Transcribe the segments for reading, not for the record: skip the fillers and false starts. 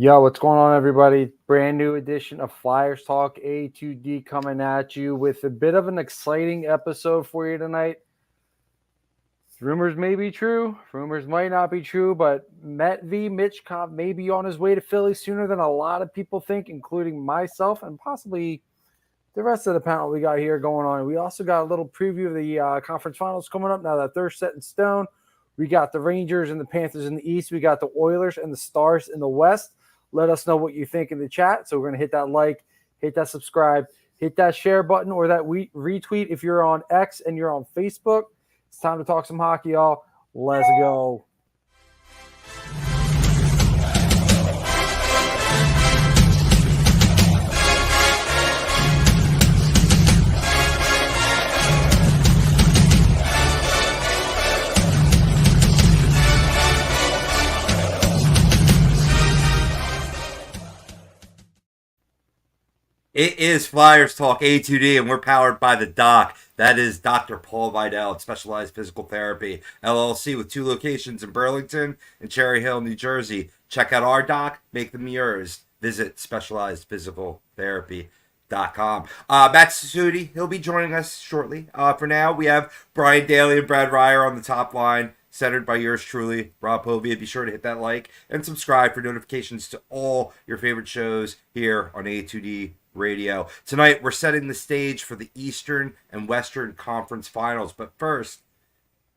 Yo, what's going on, everybody? Brand new edition of Flyers Talk A2D coming at you with a bit of an exciting episode for you tonight. Rumors may be true, rumors might not be true, but Matvei Michkov may be on his way to Philly sooner than a lot of people think, including myself and possibly the rest of the panel we got here going on. We also got a little preview of the conference finals coming up now that they're set in stone. We got the Rangers and the Panthers in the East. We got the Oilers and the Stars in the West. Let us know what you think in the chat. So we're going to hit that like, hit that subscribe, hit that share button or that retweet if you're on X and you're on Facebook. It's time to talk some hockey, y'all. Let's go. It is Flyers Talk A2D, and we're powered by the Doc. That is Dr. Paul Vidal at Specialized Physical Therapy, LLC, with 2 locations in Burlington and Cherry Hill, New Jersey. Check out our doc, make them yours. Visit specializedphysicaltherapy.com. Matt Susuti, he'll be joining us shortly. For now, we have Brian Daly and Brad Ryer on the top line, centered by yours truly, Rob Povia. Be sure to hit that like and subscribe for notifications to all your favorite shows here on A2D Radio. Tonight, we're setting the stage for the Eastern and Western Conference Finals. But first,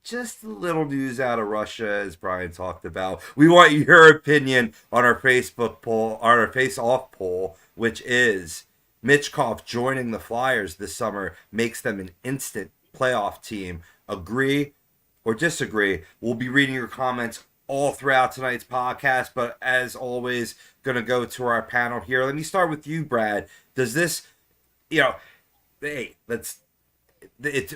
just a little news out of Russia, as Brian talked about. We want your opinion on our Facebook poll, on our face-off poll, which is Michkov joining the Flyers this summer makes them an instant playoff team. Agree or disagree? We'll be reading your comments all throughout tonight's podcast, but as always, going to go to our panel here. Let me start with you, Brad. Does this, hey, it's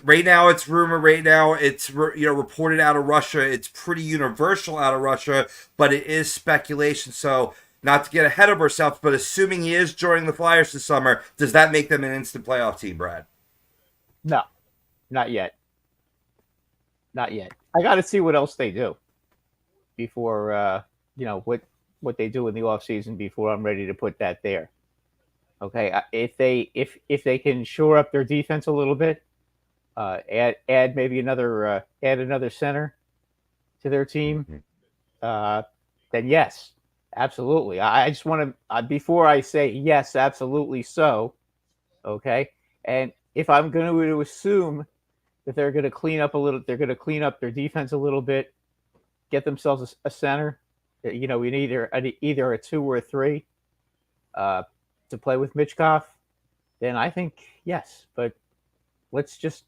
right now it's rumor, right now it's, reported out of Russia. It's pretty universal out of Russia, but it is speculation. So not to get ahead of ourselves, but assuming he is joining the Flyers this summer, does that make them an instant playoff team, Brad? No, not yet. Not yet. I got to see what else they do before, what they do in the offseason before I'm ready to put that there. Okay, if they can shore up their defense a little bit, add maybe another center to their team, then yes, absolutely. I just want to before I say yes, absolutely so. Okay, and if I'm going to assume that they're going to clean up their defense a little bit, get themselves a center, we need either a 2 or a 3. To play with Michkov, then I think yes. But let's just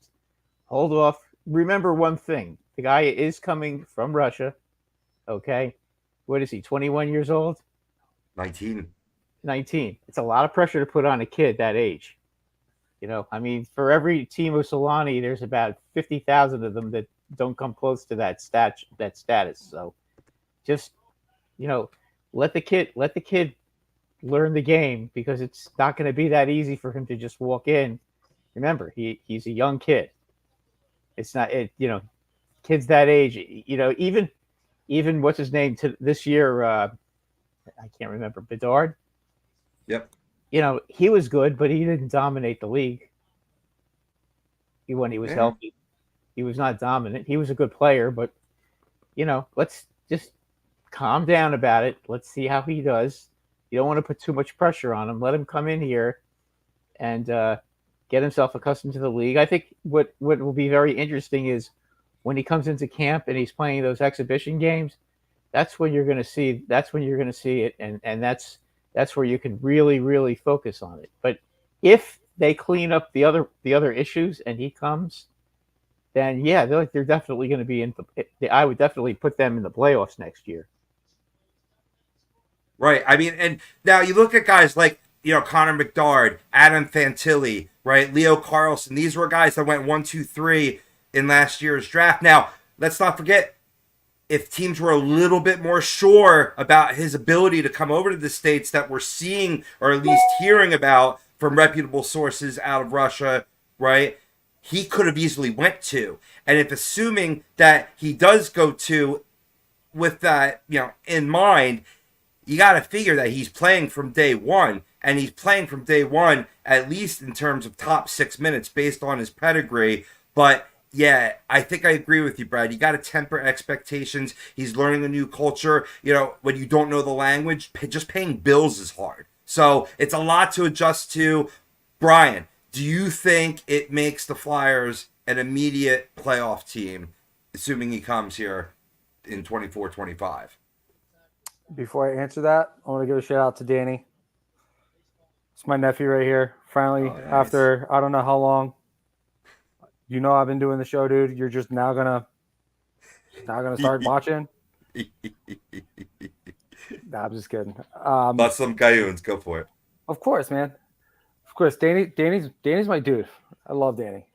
hold off. Remember one thing: the guy is coming from Russia. Okay, what is he? 21 years old? 19. It's a lot of pressure to put on a kid that age. For every team of Solani, there's about 50,000 of them that don't come close to that status. So, just let the kid learn the game, because it's not going to be that easy for him to just walk in. Remember, he's a young kid. It's not kids that age. Even what's his name to this year? I can't remember. Bedard. Yep. He was good, but he didn't dominate the league. When he was healthy, he was not dominant. He was a good player, but let's just calm down about it. Let's see how he does. You don't want to put too much pressure on him. Let him come in here and get himself accustomed to the league. I think what will be very interesting is when he comes into camp and he's playing those exhibition games. That's when you're going to see. That's when you're going to see it, and that's where you can really, really focus on it. But if they clean up the other issues and he comes, then yeah, they're definitely going to be in. I would definitely put them in the playoffs next year. Right. I mean, and now you look at guys like, Connor McDavid, Adam Fantilli, right? Leo Carlson. These were guys that went 1, 2, 3 in last year's draft. Now, let's not forget, if teams were a little bit more sure about his ability to come over to the States that we're seeing, or at least hearing about from reputable sources out of Russia, right? He could have easily went to. And if assuming that he does go to with that, in mind, you got to figure that he's playing from day one, and he's playing from day one, at least in terms of top 6 minutes based on his pedigree. But yeah, I think I agree with you, Brad. You got to temper expectations. He's learning a new culture. You know, when you don't know the language, just paying bills is hard. So it's a lot to adjust to. Brian, do you think it makes the Flyers an immediate playoff team, assuming he comes here in 24-25? Before I answer that, I want to give a shout out to Danny. It's my nephew right here. Finally, nice. After I don't know how long. You know I've been doing the show, dude. You're just now gonna start watching. Nah, I'm just kidding. Bust some Cayunes, go for it. Of course, man. Of course, Danny's my dude. I love Danny.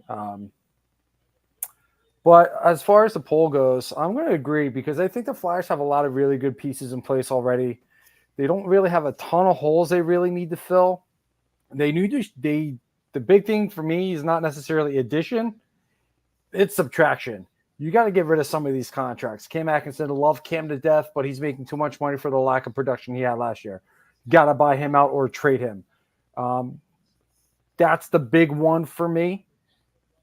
But as far as the poll goes, I'm going to agree because I think the Flyers have a lot of really good pieces in place already. They don't really have a ton of holes they really need to fill. The big thing for me is not necessarily addition, it's subtraction. You got to get rid of some of these contracts. Cam Atkinson, love Cam to death, but he's making too much money for the lack of production he had last year. Got to buy him out or trade him. That's the big one for me.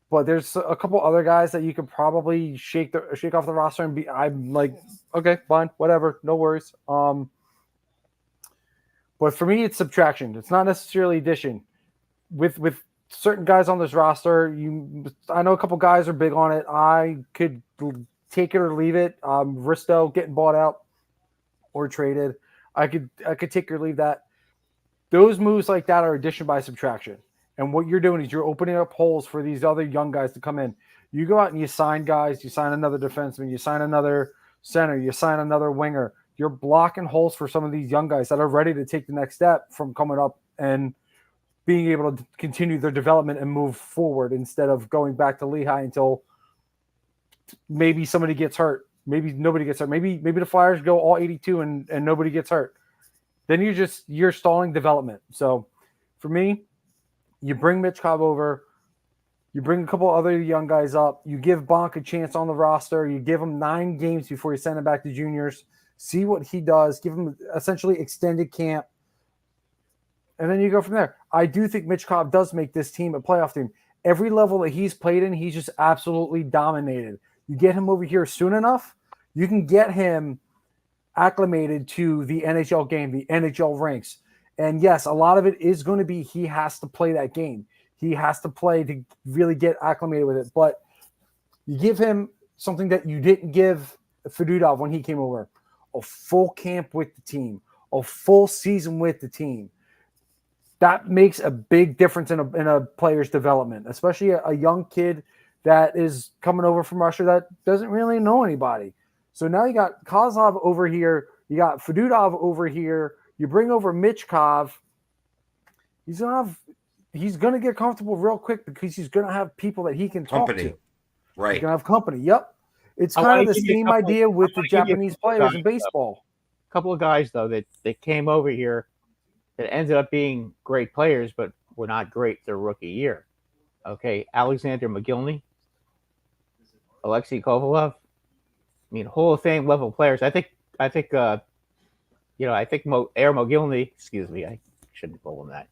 But there's a couple other guys that you could probably shake off the roster and I'm like, okay, fine, whatever, no worries. But for me, it's subtraction. It's not necessarily addition. With certain guys on this roster, I know a couple guys are big on it. I could take it or leave it. Risto getting bought out or traded. I could take or leave that. Those moves like that are addition by subtraction. And what you're doing is you're opening up holes for these other young guys to come in. You go out and you sign guys, you sign another defenseman, you sign another center, you sign another winger. You're blocking holes for some of these young guys that are ready to take the next step from coming up and being able to continue their development and move forward instead of going back to Lehigh until maybe somebody gets hurt. Maybe nobody gets hurt. Maybe the Flyers go all 82 and nobody gets hurt. Then you're stalling development. So for me, you bring Michkov over, you bring a couple other young guys up, you give Bonk a chance on the roster, you give him 9 games before you send him back to juniors, see what he does, give him essentially extended camp, and then you go from there. I do think Michkov does make this team a playoff team. Every level that he's played in, he's just absolutely dominated. You get him over here soon enough, you can get him acclimated to the NHL game, the NHL ranks. And yes, a lot of it is going to be he has to play that game. He has to play to really get acclimated with it. But you give him something that you didn't give Fedotov when he came over. A full camp with the team. A full season with the team. That makes a big difference in a player's development, especially a young kid that is coming over from Russia that doesn't really know anybody. So now you got Kozlov over here. You got Fedotov over here. You bring over Michkov, he's gonna get comfortable real quick because he's gonna have people that he can talk to. Right. He's gonna have company. Yep. It's kind of the same idea with the Japanese players in baseball. A couple of guys though that came over here that ended up being great players, but were not great their rookie year. Okay, Alexander McGillney, Alexei Kovalov. I mean, Hall of Fame level players. I think Air Mogilny, excuse me, I shouldn't call him that.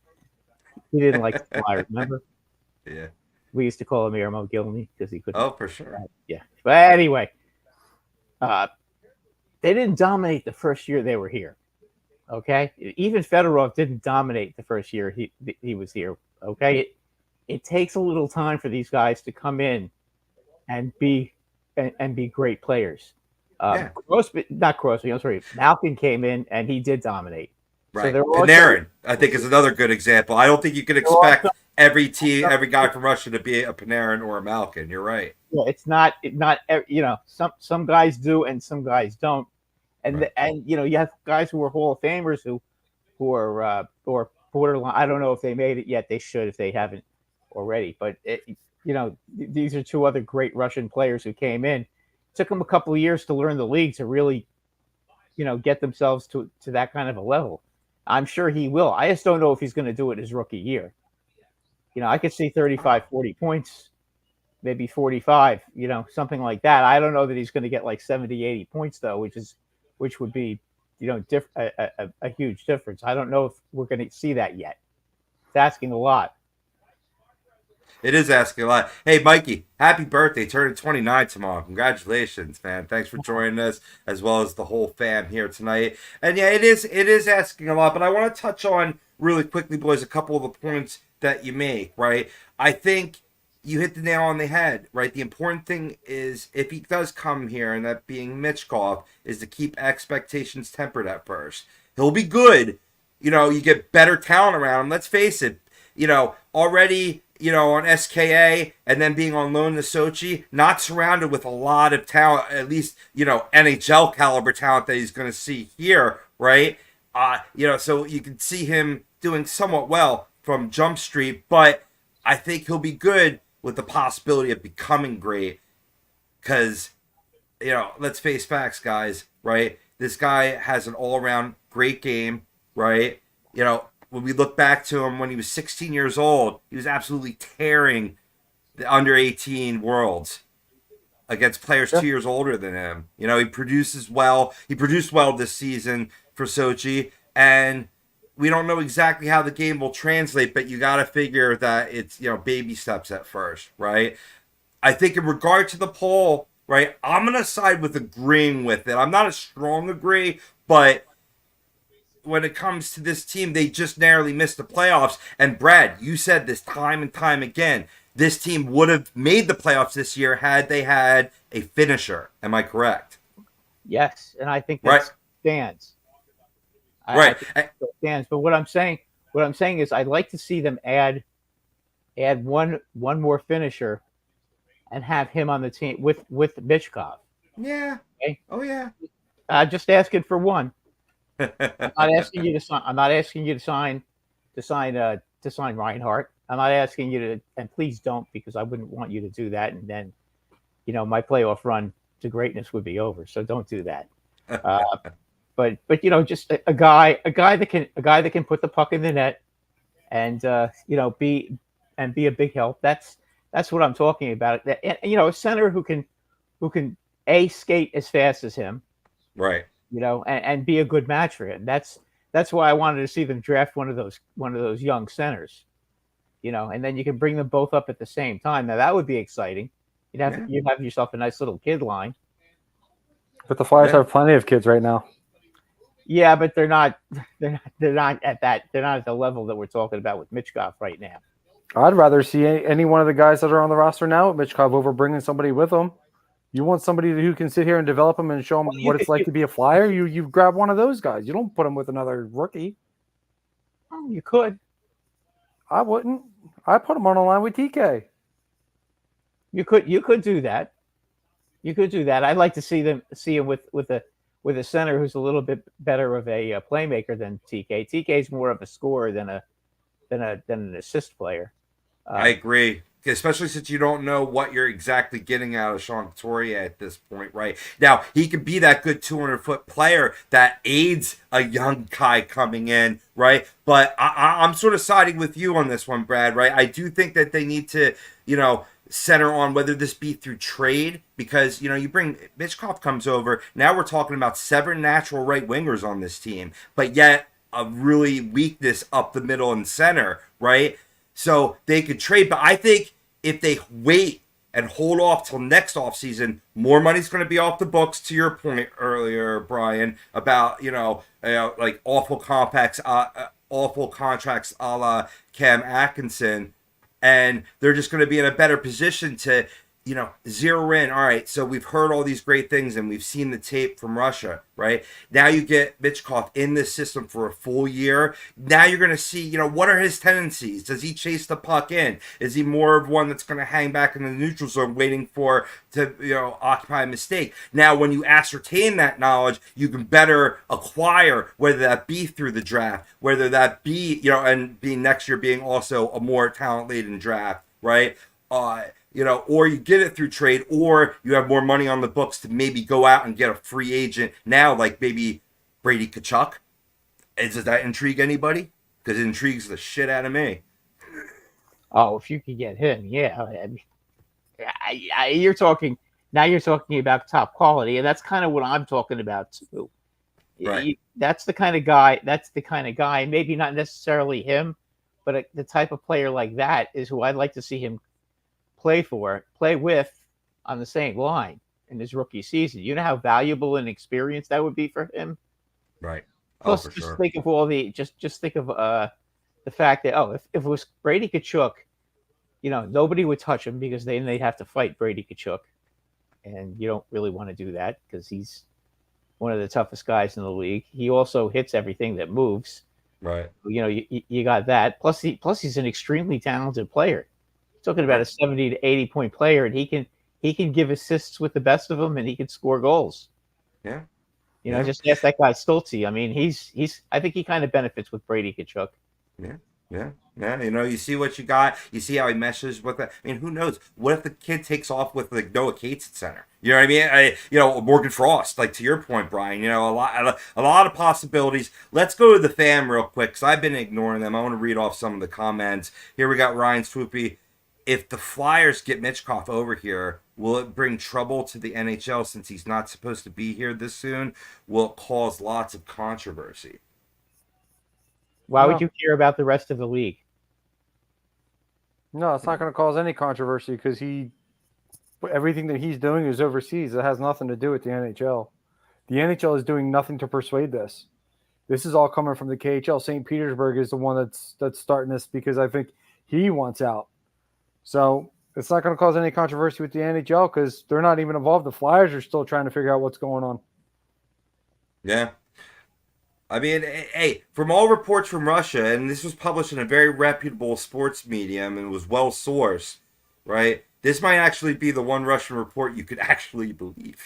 He didn't like the Flyers, remember? Yeah. We used to call him Air Mogilny because he couldn't. Oh, for sure. Yeah. But anyway, they didn't dominate the first year they were here. Okay? Even Fedorov didn't dominate the first year he was here. Okay? It takes a little time for these guys to come in and be great players. Malkin came in and he did dominate. Right. So Panarin, I think, is another good example. I don't think you can expect every guy from Russia to be a Panarin or a Malkin. You're right. Yeah, it's not some guys do and some guys don't, and you have guys who are Hall of Famers who are or borderline. I don't know if they made it yet. They should if they haven't already. But these are 2 other great Russian players who came in. Took them a couple of years to learn the league to really, get themselves to that kind of a level. I'm sure he will. I just don't know if he's going to do it his rookie year. I could see 35, 40 points, maybe 45, something like that. I don't know that he's going to get like 70, 80 points though, which would be, a huge difference. I don't know if we're going to see that yet. It's asking a lot. It is asking a lot. Hey, Mikey, happy birthday. Turning 29 tomorrow. Congratulations, man. Thanks for joining us, as well as the whole fam here tonight. And yeah, it is asking a lot, but I want to touch on really quickly, boys, a couple of the points that you make, right? I think you hit the nail on the head, right? The important thing is, if he does come here, and that being Michkov, is to keep expectations tempered at first. He'll be good. You get better talent around him. Let's face it, already on SKA and then being on loan to Sochi, not surrounded with a lot of talent, at least, NHL caliber talent that he's going to see here, right? So you can see him doing somewhat well from Jump Street, but I think he'll be good with the possibility of becoming great because, let's face facts, guys, right? This guy has an all-around great game, right? When we look back to him when he was 16 years old, he was absolutely tearing the under 18 worlds against players 2 years older than him. He produces well. He produced well this season for Sochi, and we don't know exactly how the game will translate, but you got to figure that it's, baby steps at first, right? I think in regard to the poll, right, I'm going to side with agreeing with it. I'm not a strong agree, but when it comes to this team, they just narrowly missed the playoffs. And Brad, you said this time and time again, this team would have made the playoffs this year had they had a finisher. Am I correct? Yes, and I think that stands. Right. I think that stands. But what I'm saying is, I'd like to see them add one more finisher, and have him on the team with Michkov. Yeah. Okay? Oh yeah. Just asking for one. I'm not asking you to sign. I'm not asking you to sign Reinhardt. I'm not asking you to, and please don't, because I wouldn't want you to do that, and then, my playoff run to greatness would be over. So don't do that. But just a guy that can put the puck in the net, and be a big help. That's what I'm talking about. And a center who can skate as fast as him, right? And be a good match for him. That's why I wanted to see them draft one of those young centers, and then you can bring them both up at the same time. Now that would be exciting. You'd have yourself a nice little kid line. But the Flyers have plenty of kids right now. Yeah, but they're not at that. They're not at the level that we're talking about with Michkov right now. I'd rather see any one of the guys that are on the roster now with Michkov over bringing somebody with them. You want somebody who can sit here and develop them and show them what it's like to be a Flyer? You grab one of those guys. You don't put them with another rookie. Oh, you could. I wouldn't. I put them on a line with TK. You could do that. You could do that. I'd like to see him with a center who's a little bit better of a playmaker than TK. TK is more of a scorer than an assist player. I agree. Especially since you don't know what you're exactly getting out of Sean Couturier at this point, right? Now, he could be that good 200-foot player that aids a young guy coming in, right? But I'm sort of siding with you on this one, Brad, right? I do think that they need to, center on whether this be through trade, because, you bring Michkov comes over. Now we're talking about 7 natural right wingers on this team, but yet a really weakness up the middle and center, right? So they could trade, but I think if they wait and hold off till next offseason, more money's going to be off the books, to your point earlier, Brian, about, like awful contracts a la Cam Atkinson, and they're just going to be in a better position to, zero in. All right, so we've heard all these great things and we've seen the tape from Russia, right? Now you get Michkov in this system for a full year. Now you're going to see, what are his tendencies? Does he chase the puck in? Is he more of one that's going to hang back in the neutral zone waiting to occupy a mistake? Now, when you ascertain that knowledge, you can better acquire, whether that be through the draft, whether that be, and being next year being also a more talent-laden draft, right? Or you get it through trade, or you have more money on the books to maybe go out and get a free agent now, like maybe Brady Tkachuk. Does that intrigue anybody? Because it intrigues the shit out of me. Oh, if you could get him, yeah. You're talking about top quality, and that's kind of what I'm talking about too. Right. That's the kind of guy. That's the kind of guy. Maybe not necessarily him, but the type of player like that is who I'd like to see him play with on the same line in his rookie season. You know how valuable and experienced that would be for him. Right. Oh, Plus, for just sure. think of just think of the fact that if it was Brady Tkachuk, nobody would touch him because then they'd have to fight Brady Tkachuk, and you don't really want to do that because he's one of the toughest guys in the league. He also hits everything that moves. Right. You got that. Plus he's an extremely talented player. Talking about a 70 to 80 point player, and he can give assists with the best of them, and he can score goals. Yeah. Just ask that guy Stoltze. I mean, he's I think he kind of benefits with Brady Tkachuk. Yeah. You see what you got. You see how he meshes with it. I mean, who knows? What if the kid takes off with like Noah Cates at center? You know what I mean? Morgan Frost. Like to your point, Brian. A lot of possibilities. Let's go to the fam real quick because I've been ignoring them. I want to read off some of the comments. Here we got Ryan Swoopy. If the Flyers get Michkov over here, will it bring trouble to the NHL since he's not supposed to be here this soon? Will it cause lots of controversy? Why would you care about the rest of the league? No, it's not going to cause any controversy because everything that he's doing is overseas. It has nothing to do with the NHL. The NHL is doing nothing to persuade this. This is all coming from the KHL. St. Petersburg is the one that's starting this because I think he wants out. So it's not going to cause any controversy with the NHL because they're not even involved. The Flyers are still trying to figure out what's going on. Yeah. I mean, hey, from all reports from Russia, and this was published in a very reputable sports medium and was well sourced, right? This might actually be the one Russian report you could actually believe,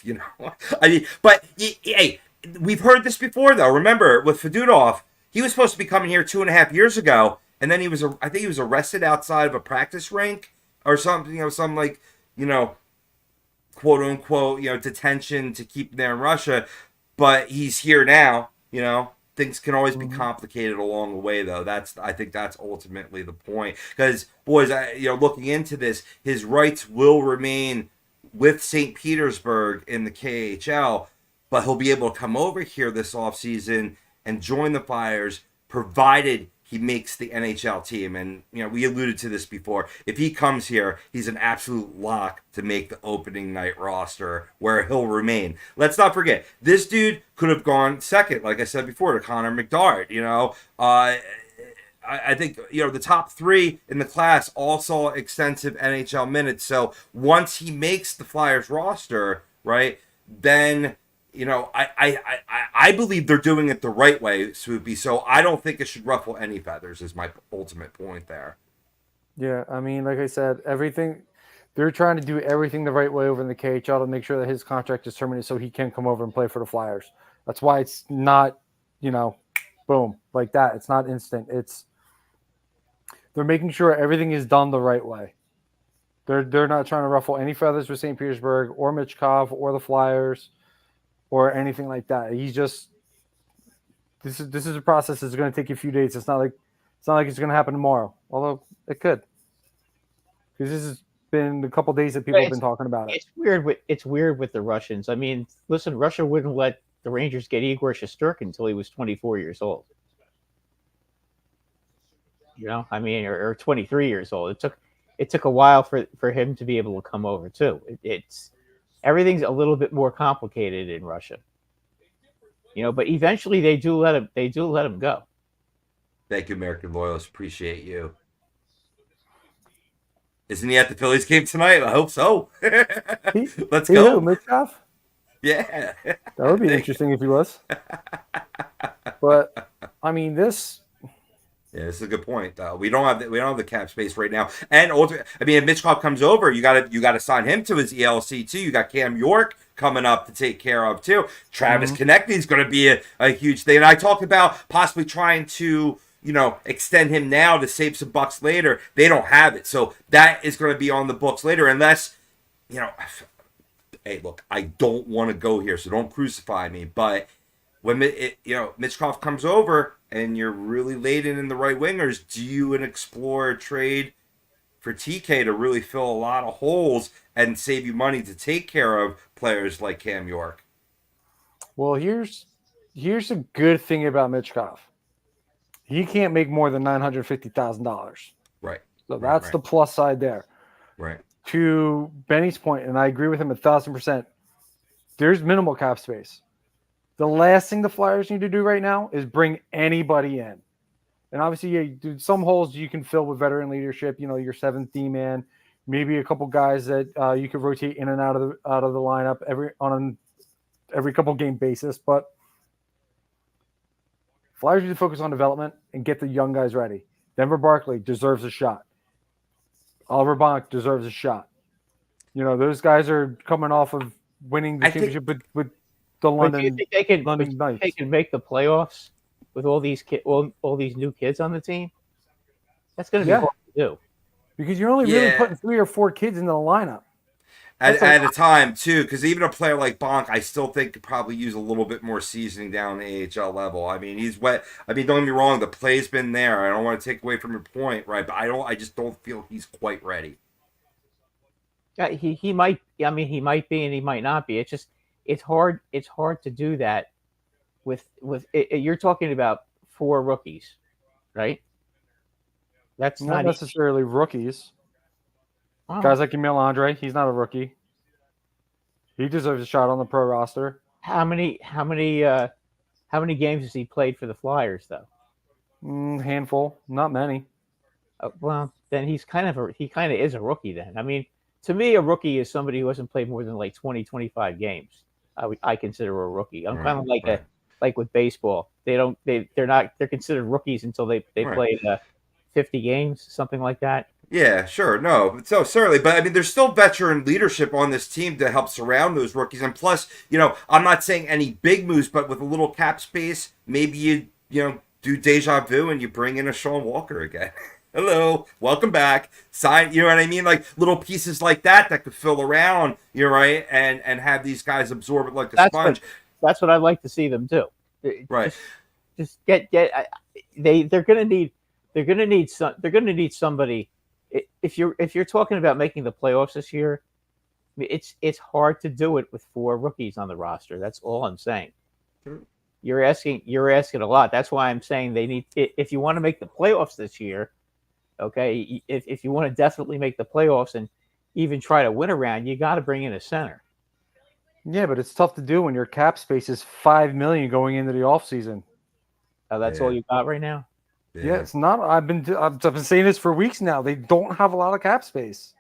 I mean, but hey, we've heard this before though. Remember with Fedotov, he was supposed to be coming here 2.5 years ago, and then I think he was arrested outside of a practice rink or something, some like, quote unquote, detention to keep him there in Russia, but he's here now, Things can always be complicated along the way, though. I think that's ultimately the point. Because, boys, looking into this, his rights will remain with St. Petersburg in the KHL, but he'll be able to come over here this offseason and join the Flyers, provided he makes the NHL team. And, we alluded to this before. If he comes here, he's an absolute lock to make the opening night roster where he'll remain. Let's not forget, this dude could have gone second, like I said before, to Connor McDavid. I think, the top three in the class all saw extensive NHL minutes. So once he makes the Flyers roster, right, then... I believe they're doing it the right way, Swoopy, so I don't think it should ruffle any feathers is my ultimate point there. Yeah, I mean, like I said, they're trying to do everything the right way over in the KHL to make sure that his contract is terminated so he can come over and play for the Flyers. That's why it's not, boom, like that. It's not instant. They're making sure everything is done the right way. They're not trying to ruffle any feathers with St. Petersburg or Michkov or the Flyers or anything like that. This is a process that's going to take you a few days. It's not like it's going to happen tomorrow, although it could. Because this has been a couple days that people have been talking about it. It's weird with the Russians. I mean, listen, Russia wouldn't let the Rangers get Igor Shesterkin until he was 24 years old. Or 23 years old. It took a while for him to be able to come over too. Everything's a little bit more complicated in Russia, but eventually they do let him go. Thank you, American Loyalists. Appreciate you. Isn't he at the Phillies game tonight? I hope so. Let's go. Michkov? Yeah. That would be interesting if he was. But I mean, this is a good point. We don't have the cap space right now. And ultimately, I mean, if Michkov comes over, you got to sign him to his ELC too. You got Cam York coming up to take care of too. Travis Konechny is going to be a huge thing. And I talked about possibly trying to extend him now to save some bucks later. They don't have it, so that is going to be on the books later. Unless hey, look, I don't want to go here, so don't crucify me. But when Michkov comes over and you're really laden in the right wingers, do you explore a trade for TK to really fill a lot of holes and save you money to take care of players like Cam York? Well, here's here's a good thing about Michkov. He can't make more than $950,000. Right. So that's the plus side there. Right. To Benny's point, and I agree with him 1,000%, there's minimal cap space. The last thing the Flyers need to do right now is bring anybody in. And obviously, some holes you can fill with veteran leadership, your seventh D man, maybe a couple guys that you could rotate in and out of the lineup every couple game basis. But Flyers need to focus on development and get the young guys ready. Denver Barkley deserves a shot. Oliver Bonk deserves a shot. Those guys are coming off of winning the championship with the London. Do you think they can make the playoffs with all these all these new kids on the team? That's going to be hard to do because you're only really putting 3 or 4 kids in the lineup at a time too. Because even a player like Bonk, I still think could probably use a little bit more seasoning down the AHL level. I mean, he's wet. I mean, don't get me wrong, the play's been there. I don't want to take away from your point, right? But I just don't feel he's quite ready. Yeah, he might. I mean, he might be and he might not be. It's hard to do that with you're talking about 4 rookies, right? That's not necessarily rookies. Oh. Guys like Emil Andre, he's not a rookie. He deserves a shot on the pro roster. How many games has he played for the Flyers though? Handful, not many. Well, then he kind of is a rookie then. I mean, to me, a rookie is somebody who hasn't played more than like 20, 25 games. I consider a rookie. I'm kind of like with baseball. They're considered rookies until they played 50 games, something like that. Yeah, sure. No, so certainly. But I mean, there's still veteran leadership on this team to help surround those rookies. And plus, I'm not saying any big moves, but with a little cap space, maybe you do deja vu and you bring in a Sean Walker again. Hello, welcome back. Sign, you know what I mean? Like little pieces like that could fill around, you're right, and have these guys absorb it like a sponge. That's what I'd like to see them do. Right. Just get. They're going to need somebody. If you're talking about making the playoffs this year, it's hard to do it with 4 rookies on the roster. That's all I'm saying. Sure. You're asking a lot. That's why I'm saying they need. If you want to make the playoffs this year. Okay, if you want to definitely make the playoffs and even try to win a round, you got to bring in a center. Yeah, but it's tough to do when your cap space is $5 million going into the offseason. Oh, that's all you got right now? Yeah, it's not. I've been saying this for weeks now. They don't have a lot of cap space.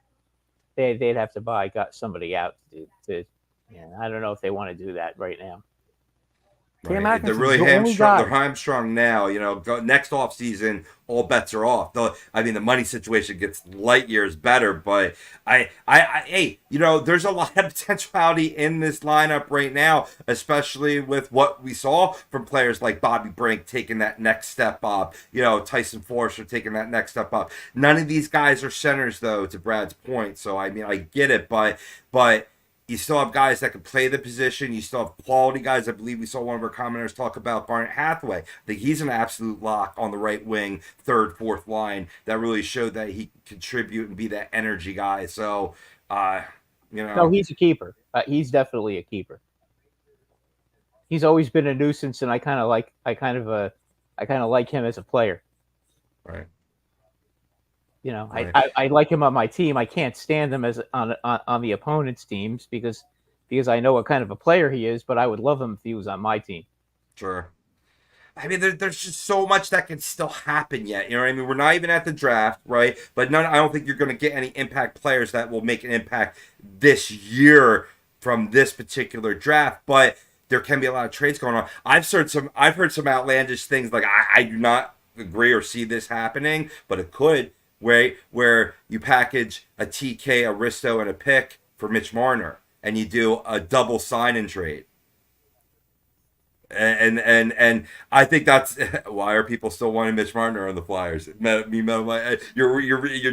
They'd have to got somebody out to. Yeah, I don't know if they want to do that right now. Right. They're really hamstrung. They're hamstrung now. Next off season, all bets are off. Though I mean, the money situation gets light years better. But hey, there's a lot of potentiality in this lineup right now, especially with what we saw from players like Bobby Brink taking that next step up. Tyson Forster taking that next step up. None of these guys are centers, though. To Brad's point, so I mean, I get it, but. You still have guys that can play the position. You still have quality guys. I believe we saw one of our commenters talk about Barnett Hathaway. I think he's an absolute lock on the right wing, 3rd, 4th line. That really showed that he can contribute and be that energy guy. So, No, he's a keeper. He's definitely a keeper. He's always been a nuisance, and I kind of like him as a player. Right. Right. I like him on my team. I can't stand him as on the opponent's teams because I know what kind of a player he is. But I would love him if he was on my team. Sure. I mean, there's just so much that can still happen yet. You know what I mean? We're not even at the draft, right? But I don't think you're going to get any impact players that will make an impact this year from this particular draft. But there can be a lot of trades going on. I've heard some outlandish things like I do not agree or see this happening, but it could. Where you package a TK, a Risto, and a pick for Mitch Marner, and you do a double sign-in trade. And I think that's why are people still wanting Mitch Marner on the Flyers? You're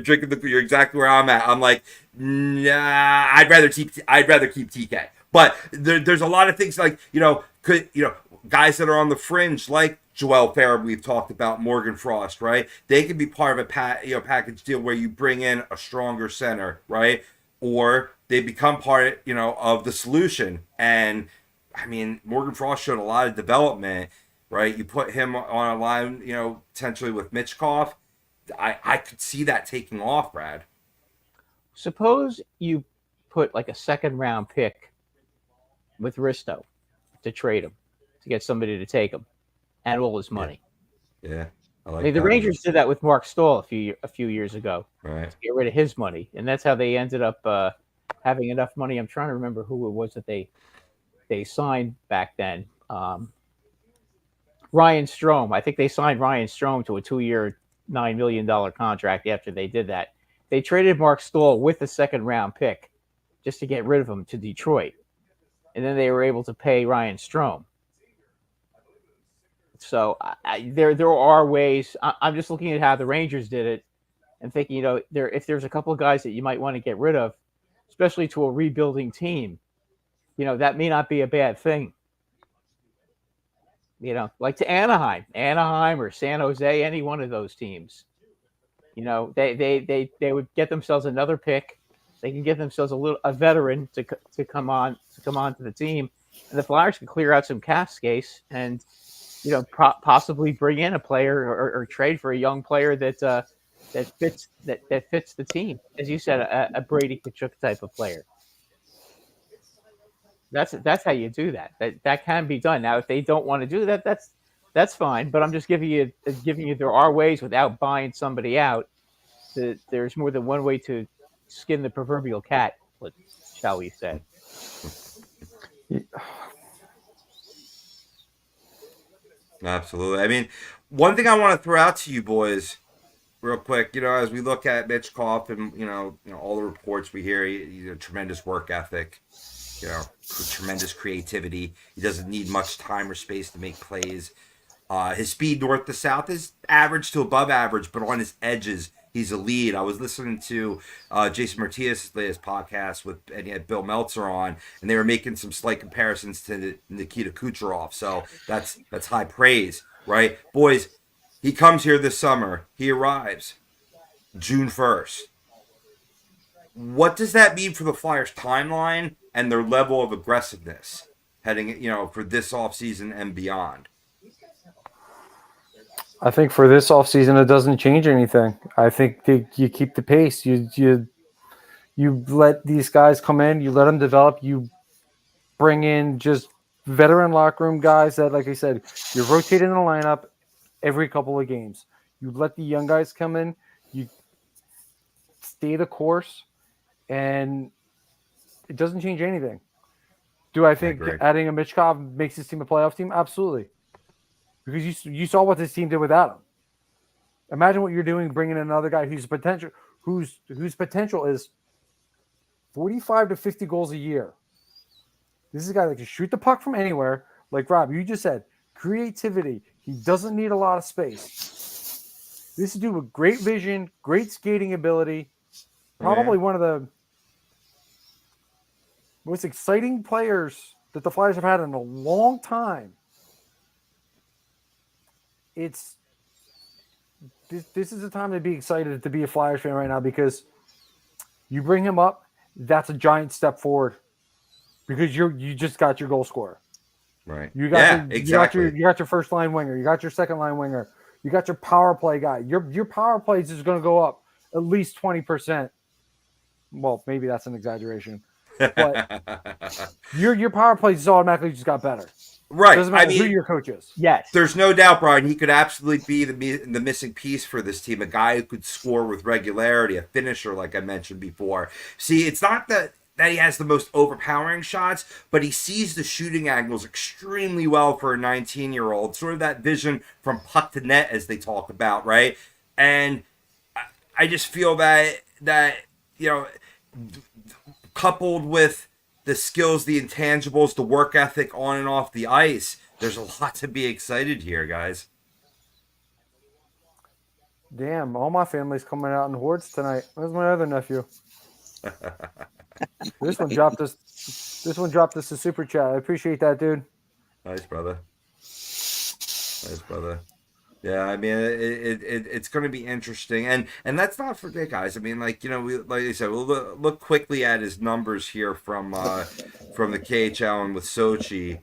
drinking you're exactly where I'm at. I'm like, nah, I'd rather keep TK. But there's a lot of things like guys that are on the fringe like Joel Farab, we've talked about, Morgan Frost, right? They can be part of a package deal where you bring in a stronger center, right? Or they become part, of the solution and I mean, Morgan Frost showed a lot of development, right? You put him on a line, potentially with Michkov. I could see that taking off, Brad. Suppose you put like a second round pick with Risto to trade him, to get somebody to take him, and all his money. Yeah. I I like mean, the that. Rangers did that with Mark Stahl a few years ago Right. to get rid of his money, and that's how they ended up having enough money. I'm trying to remember who it was that they signed back then. Ryan Strome. I think they signed Ryan Strome to a 2-year, $9 million contract after they did that. They traded Mark Stahl with the second round pick just to get rid of him to Detroit. And then they were able to pay Ryan Strome. So there are ways. I'm just looking at how the Rangers did it and thinking, if there's a couple of guys that you might want to get rid of, especially to a rebuilding team, that may not be a bad thing. Like to Anaheim or San Jose, any one of those teams. They would get themselves another pick. They can get themselves a veteran to come on to the team, and the Flyers can clear out some cap space and possibly bring in a player or trade for a young player that fits the team. As you said, a Brady Tkachuk type of player. That's how you do that. That can be done. Now, if they don't want to do that, that's fine. But I'm just giving you there are ways without buying somebody out. There's more than one way to skin the proverbial cat, shall we say? Absolutely. I mean, one thing I want to throw out to you boys, real quick, as we look at Michkov and all the reports we hear, he's a tremendous work ethic, tremendous creativity. He doesn't need much time or space to make plays. His speed north to south is average to above average, but on his edges, he's a lead. I was listening to Jason Martinez's latest podcast and he had Bill Meltzer on, and they were making some slight comparisons to Nikita Kucherov. So that's high praise, right? Boys, he comes here this summer. He arrives June 1st. What does that mean for the Flyers' timeline and their level of aggressiveness heading, for this offseason and beyond? I think for this offseason, it doesn't change anything. I think you keep the pace. You let these guys come in. You let them develop. You bring in just veteran locker room guys that, like I said, you're rotating the lineup every couple of games. You let the young guys come in. You stay the course, and it doesn't change anything. Do I think adding a Michkov makes this team a playoff team? Absolutely. Because you saw what this team did without him. Imagine what you're doing, bringing in another guy whose potential is 45 to 50 goals a year. This is a guy that can shoot the puck from anywhere. Like Rob, you just said, creativity. He doesn't need a lot of space. This is a dude with great vision, great skating ability. Probably one of the most exciting players that the Flyers have had in a long time. This is the time to be excited to be a Flyers fan right now, because you bring him up, that's a giant step forward, because you just got your goal scorer. Right. You got exactly. You got your first line winger. You got your second line winger. You got your power play guy. Your power plays is going to go up at least 20%. Well, maybe that's an exaggeration, but your power plays just automatically just got better. Right. Doesn't matter who your coach is. Yes. There's no doubt, Brian, he could absolutely be the missing piece for this team. A guy who could score with regularity, a finisher, like I mentioned before. See, it's not that he has the most overpowering shots, but he sees the shooting angles extremely well for a 19-year-old. Sort of that vision from puck to net, as they talk about, right? And I just feel that coupled with the skills, the intangibles, the work ethic on and off the ice, there's a lot to be excited here, guys. Damn, all my family's coming out in hordes tonight. Where's my other nephew? This one dropped us a super chat. I appreciate that, dude. Nice, brother. Yeah, I mean it's going to be interesting, and let's not forget, guys. I mean, like we like I said, we'll look quickly at his numbers here from the KHL and with Sochi.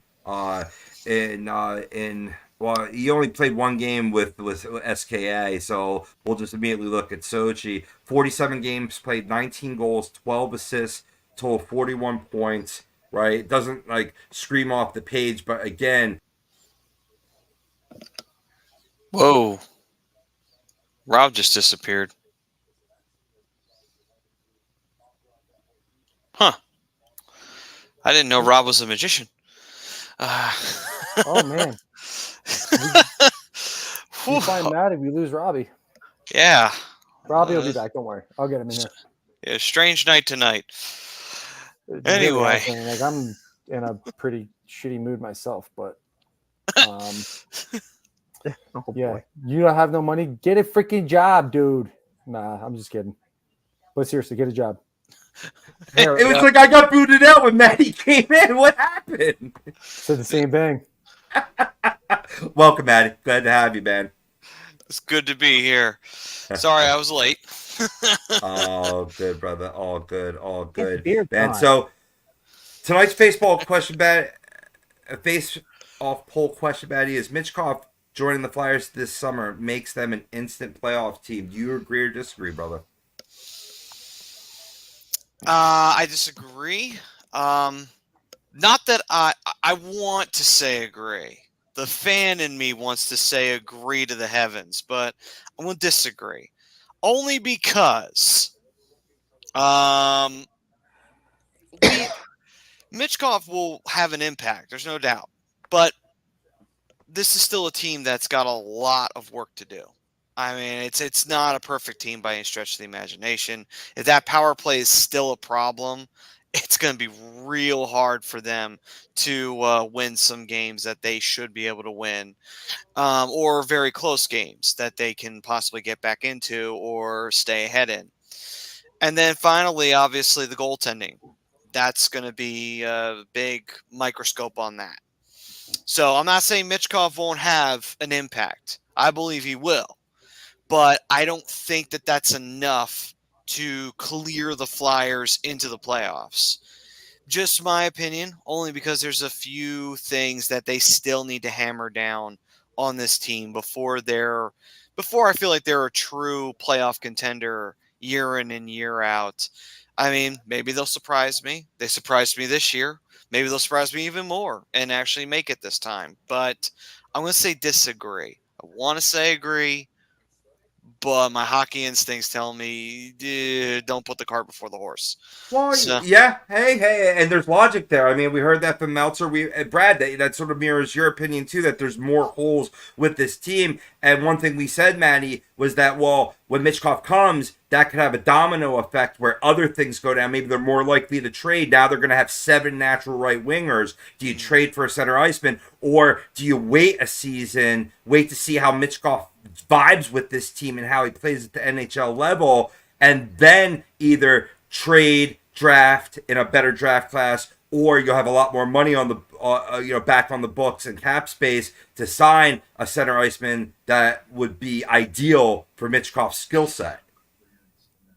In well, he only played one game with SKA, so we'll just immediately look at Sochi. 47 games played, 19 goals, 12 assists, total 41 points. Right, it doesn't like scream off the page, but again. Whoa. Rob just disappeared. Huh. I didn't know Rob was a magician. Oh, man. We find Matt if we lose Robbie. Yeah. Robbie will be back. Don't worry. I'll get him in here. Yeah, strange night tonight. It Anyway. really like I'm in a pretty shitty mood myself, but Oh, yeah, boy. you don't have no money. Get a freaking job, dude. Nah, I'm just kidding. But seriously, get a job. It was like I got booted out when Maddie came in. What happened? Said the same thing. Welcome, Maddie. Glad to have you, man. It's good to be here. Sorry I was late. All good, brother. All good. All good. Beer Man, time. so tonight's face-off poll question, Maddie, is Michkov joining the Flyers this summer makes them an instant playoff team. Do you agree or disagree, brother? I disagree. Not that I want to say agree. The fan in me wants to say agree to the heavens, but I will disagree. Only because Michkov will have an impact. There's no doubt. But this is still a team that's got a lot of work to do. I mean, it's not a perfect team by any stretch of the imagination. If that power play is still a problem, it's going to be real hard for them to win some games that they should be able to win, or very close games that they can possibly get back into or stay ahead in. And then finally, obviously, the goaltending. That's going to be a big microscope on that. So I'm not saying Michkov won't have an impact. I believe he will. But I don't think that that's enough to clear the Flyers into the playoffs. Just my opinion, only because there's a few things that they still need to hammer down on this team before I feel like they're a true playoff contender year in and year out. I mean, maybe they'll surprise me. They surprised me this year. Maybe they'll surprise me even more and actually make it this time. But I'm going to say disagree. I want to say agree, but my hockey instincts tell me don't put the cart before the horse. Well, So- yeah. Hey, and there's logic there. I mean, we heard that from Meltzer. Brad, that sort of mirrors your opinion too. That there's more holes with this team. And one thing we said, Manny, was that when Michkov comes, that could have a domino effect where other things go down. Maybe they're more likely to trade. Now they're going to have 7 natural right wingers. Do you trade for a center iceman, or do you wait a season, wait to see how Michkov vibes with this team and how he plays at the NHL level, and then either trade, draft in a better draft class, or you'll have a lot more money on the back on the books and cap space to sign a center iceman that would be ideal for Michkov's skill set.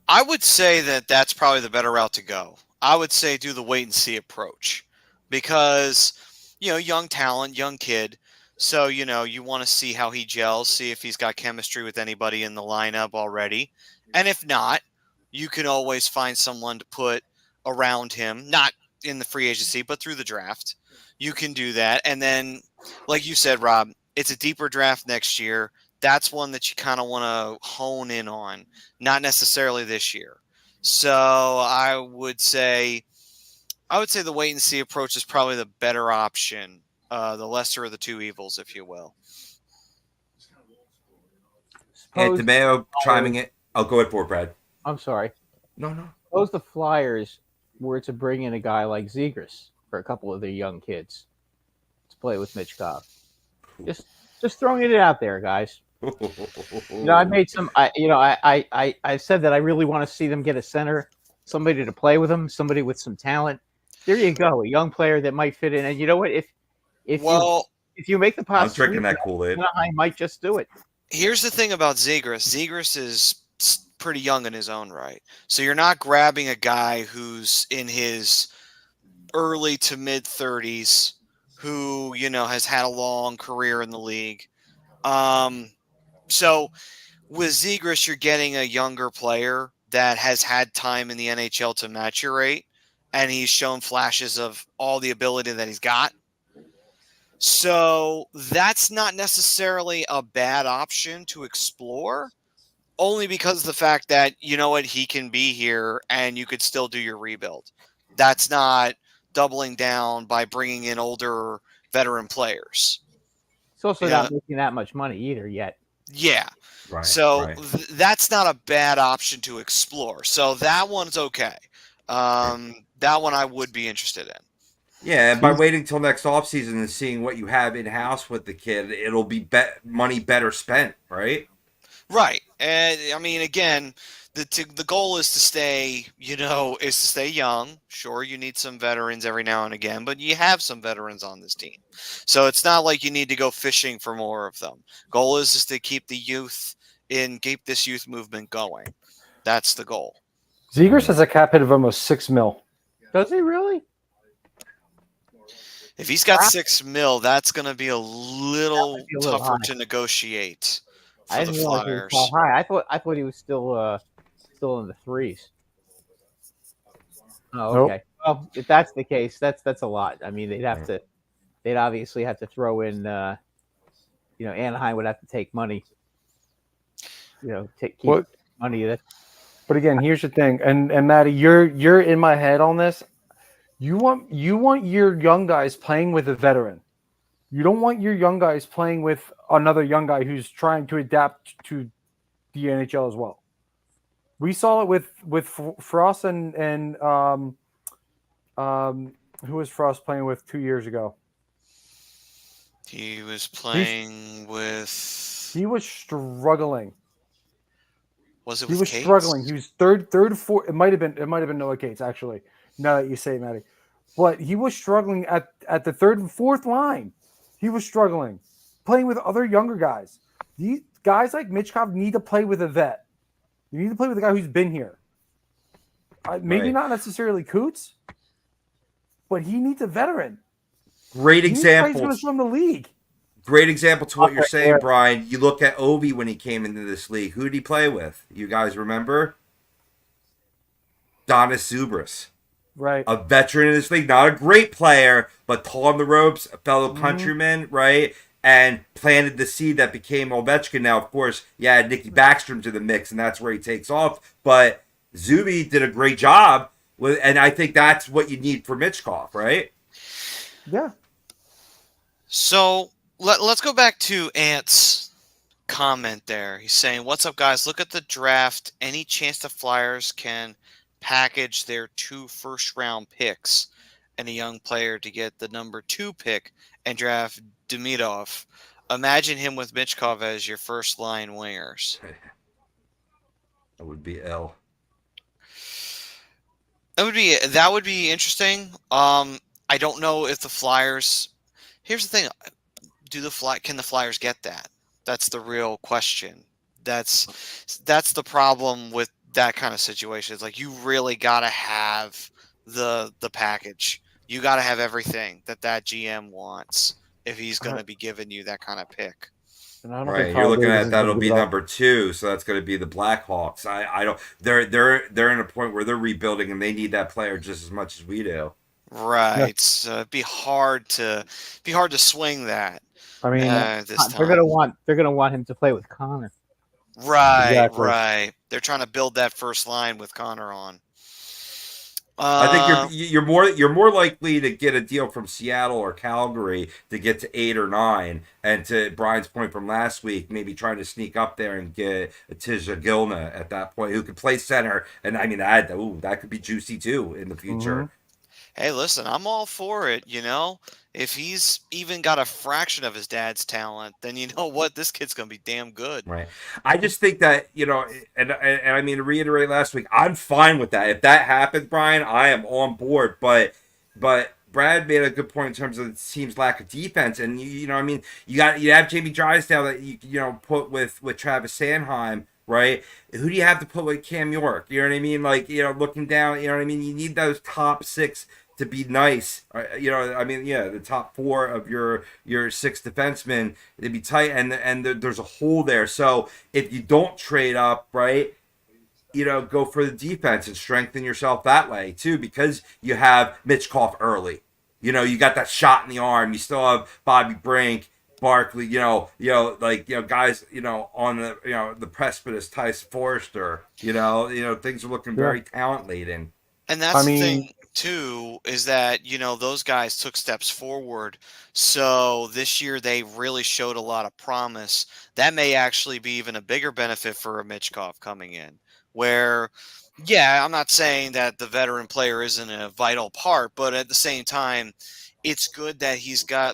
I would say that that's probably the better route to go. I would say do the wait and see approach because, young talent, young kid. So, you want to see how he gels, see if he's got chemistry with anybody in the lineup already. And if not, you can always find someone to put around him, not in the free agency, but through the draft. You can do that. And then, like you said, Rob, it's a deeper draft next year. That's one that you kind of want to hone in on, not necessarily this year. So I would say the wait and see approach is probably the better option, the lesser of the two evils, if you will. And DeMeo chiming it. I'll go ahead for it, Brad. I'm sorry. No. Suppose the Flyers were to bring in a guy like Zegras for a couple of their young kids to play with Michkov. Just throwing it out there, guys. I made some. I said that I really want to see them get a center, somebody to play with them, somebody with some talent. There you go, a young player that might fit in. And you know what? If you make the I'm possibility, drinking that Kool-Aid. I might just do it. Here's the thing about Zegras. Zegras is pretty young in his own right. So you're not grabbing a guy who's in his early to mid 30s who, has had a long career in the league. So with Zegras, you're getting a younger player that has had time in the NHL to maturate, and he's shown flashes of all the ability that he's got. So that's not necessarily a bad option to explore, only because of the fact that, he can be here and you could still do your rebuild. That's not doubling down by bringing in older veteran players. It's also not making that much money either yet. Yeah. Right. So right. That's not a bad option to explore. So that one's okay. That one I would be interested in. Yeah, and by waiting till next offseason and seeing what you have in-house with the kid, it'll be money better spent, right? Right. And I mean, again, the goal is to stay, young. Sure, you need some veterans every now and again, but you have some veterans on this team. So it's not like you need to go fishing for more of them. Goal is to keep the youth keep this youth movement going. That's the goal. Zegras has a cap hit of almost $6 million. Does he really? If he's got $6 million, that's going to be a little tougher to negotiate for the Flyers. He was so high. I thought he was still in the threes. Oh, okay. Nope. Well, if that's the case, that's a lot. I mean, they'd obviously have to throw in, Anaheim would have to take money. Keep money. But again, here's the thing, and Maddie, you're in my head on this. You want your young guys playing with a veteran. You don't want your young guys playing with another young guy who's trying to adapt to the NHL as well. We saw it with Frost and who was Frost playing with 2 years ago? He was playing with. He was struggling. Was it? He was Cates? struggling. He was third, fourth. It might have been Noah Cates actually. Now that you say it, Maddie, but he was struggling at the third and fourth line. He was struggling playing with other younger guys. These guys like Michkov need to play with a vet. You need to play with a guy who's been here. Maybe not necessarily Coots, but he needs a veteran. Great example. He's from the league. Great example to what you're saying, Brian. You look at Ovi when he came into this league. Who did he play with? You guys remember? Donis Zubris. Right. A veteran in this league. Not a great player, but tall on the ropes, a fellow countryman, right? And planted the seed that became Ovechkin. Now, of course, you add Nicky Backstrom to the mix, and that's where he takes off. But Zuby did a great job, and I think that's what you need for Michkov, right? Yeah. So let's go back to Ant's comment there. He's saying, "What's up, guys? Look at the draft. Any chance the Flyers can package their 2 first-round picks and a young player to get the number 2 pick and draft Demidov? Imagine him with Michkov as your first-line wingers." That would be L. That would be interesting. I don't know if the Flyers. Here's the thing: can the Flyers get that? That's the real question. That's the problem with that kind of situation. It's like you really gotta have the package. You gotta have everything that GM wants if he's gonna be giving you that kind of pick. Right, you're looking at that'll be number 2, so that's going to be the Blackhawks. I don't. They're in a point where they're rebuilding and they need that player just as much as we do. Right, yeah. So it'd be hard to swing that. I mean, they're gonna want him to play with Connor. Right, exactly. Right. They're trying to build that first line with Connor on. I think you're more likely to get a deal from Seattle or Calgary to get to 8 or 9, and to Brian's point from last week, maybe trying to sneak up there and get a Tisha Gilna at that point who could play center, and I mean that could be juicy too in the future. Mm-hmm. Hey, listen, I'm all for it. If he's even got a fraction of his dad's talent, then you know what, this kid's gonna be damn good. Right. I just think that and I mean to reiterate last week, I'm fine with that. If that happens, Brian, I am on board. But Brad made a good point in terms of the team's lack of defense, and you know, I mean, you have Jamie Drysdale that you know put with Travis Sanheim, right? Who do you have to put with Cam York? You know what I mean? Like, you know, looking down, you know what I mean? You need those top six to be nice. You know, I mean, yeah, the top four of your six defensemen to be tight, and there's a hole there. So if you don't trade up, right? You know, go for the defense and strengthen yourself that way too, because you have Michkov early. You know, you got that shot in the arm. You still have Bobby Brink, Barkley. Like guys. You know, on the precipice. Tyson Forrester. You know, things are looking very talent laden. And that's the thing too, is that those guys took steps forward. So this year they really showed a lot of promise. That may actually be even a bigger benefit for a Michkov coming in. Where, yeah, I'm not saying that the veteran player isn't a vital part, but at the same time, it's good that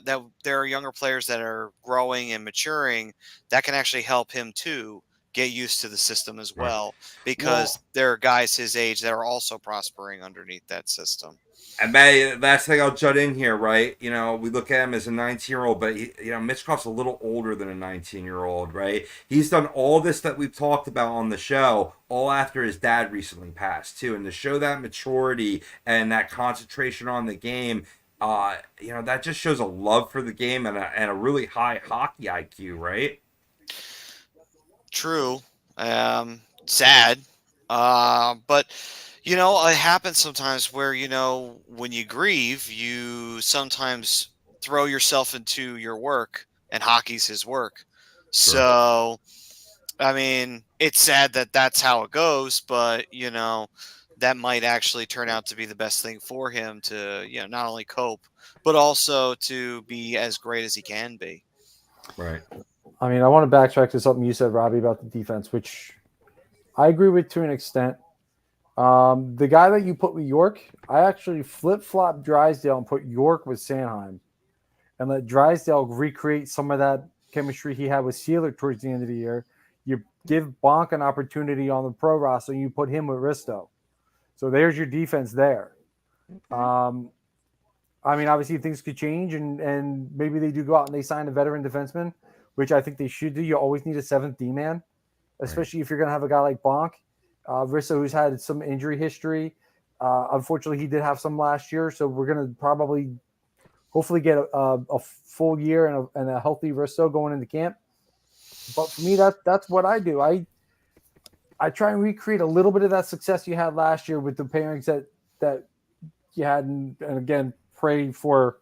that there are younger players that are growing and maturing that can actually help him too get used to the system as well, because there are guys his age that are also prospering underneath that system. And last thing I'll jut in here, right? You know, we look at him as a 19-year-old, but Michkov's a little older than a 19-year-old, right? He's done all this that we've talked about on the show, all after his dad recently passed too. And to show that maturity and that concentration on the game, that just shows a love for the game and a really high hockey IQ, right? True. Sad. But it happens sometimes where, when you grieve, you sometimes throw yourself into your work, and hockey's his work. Sure. So, I mean, it's sad that that's how it goes, but, that might actually turn out to be the best thing for him to, not only cope, but also to be as great as he can be. Right. I mean, I want to backtrack to something you said, Robbie, about the defense, which I agree with to an extent. The guy that you put with York, I actually flip-flopped Drysdale and put York with Sanheim and let Drysdale recreate some of that chemistry he had with Sealer towards the end of the year. You give Bonk an opportunity on the pro roster, and you put him with Risto. So there's your defense there. I mean, obviously things could change, and maybe they do go out and they sign a veteran defenseman, which I think they should do. You always need a seventh D-man, especially if you're going to have a guy like Bonk. Risto, who's had some injury history. Unfortunately, he did have some last year, so we're going to hopefully get a full year and a healthy Risto going into camp. But for me, that's what I do. I try and recreate a little bit of that success you had last year with the pairings that you had, and again, pray for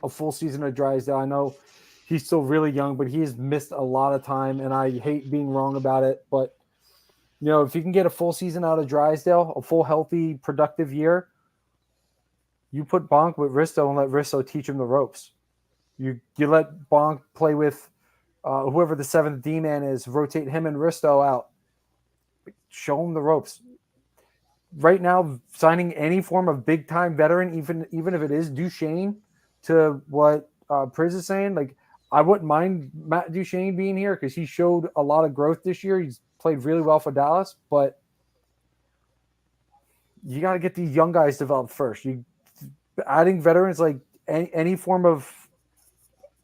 a full season of Drysdale. I know he's still really young, but he has missed a lot of time, and I hate being wrong about it. But, if you can get a full season out of Drysdale, a full, healthy, productive year, you put Bonk with Risto and let Risto teach him the ropes. You let Bonk play with whoever the seventh D-man is, rotate him and Risto out. Show him the ropes. Right now, signing any form of big-time veteran, even if it is Duchesne, to what Priz is saying, like, I wouldn't mind Matt Duchesne being here because he showed a lot of growth this year. He's played really well for Dallas, but you got to get these young guys developed first. Adding veterans, like any form of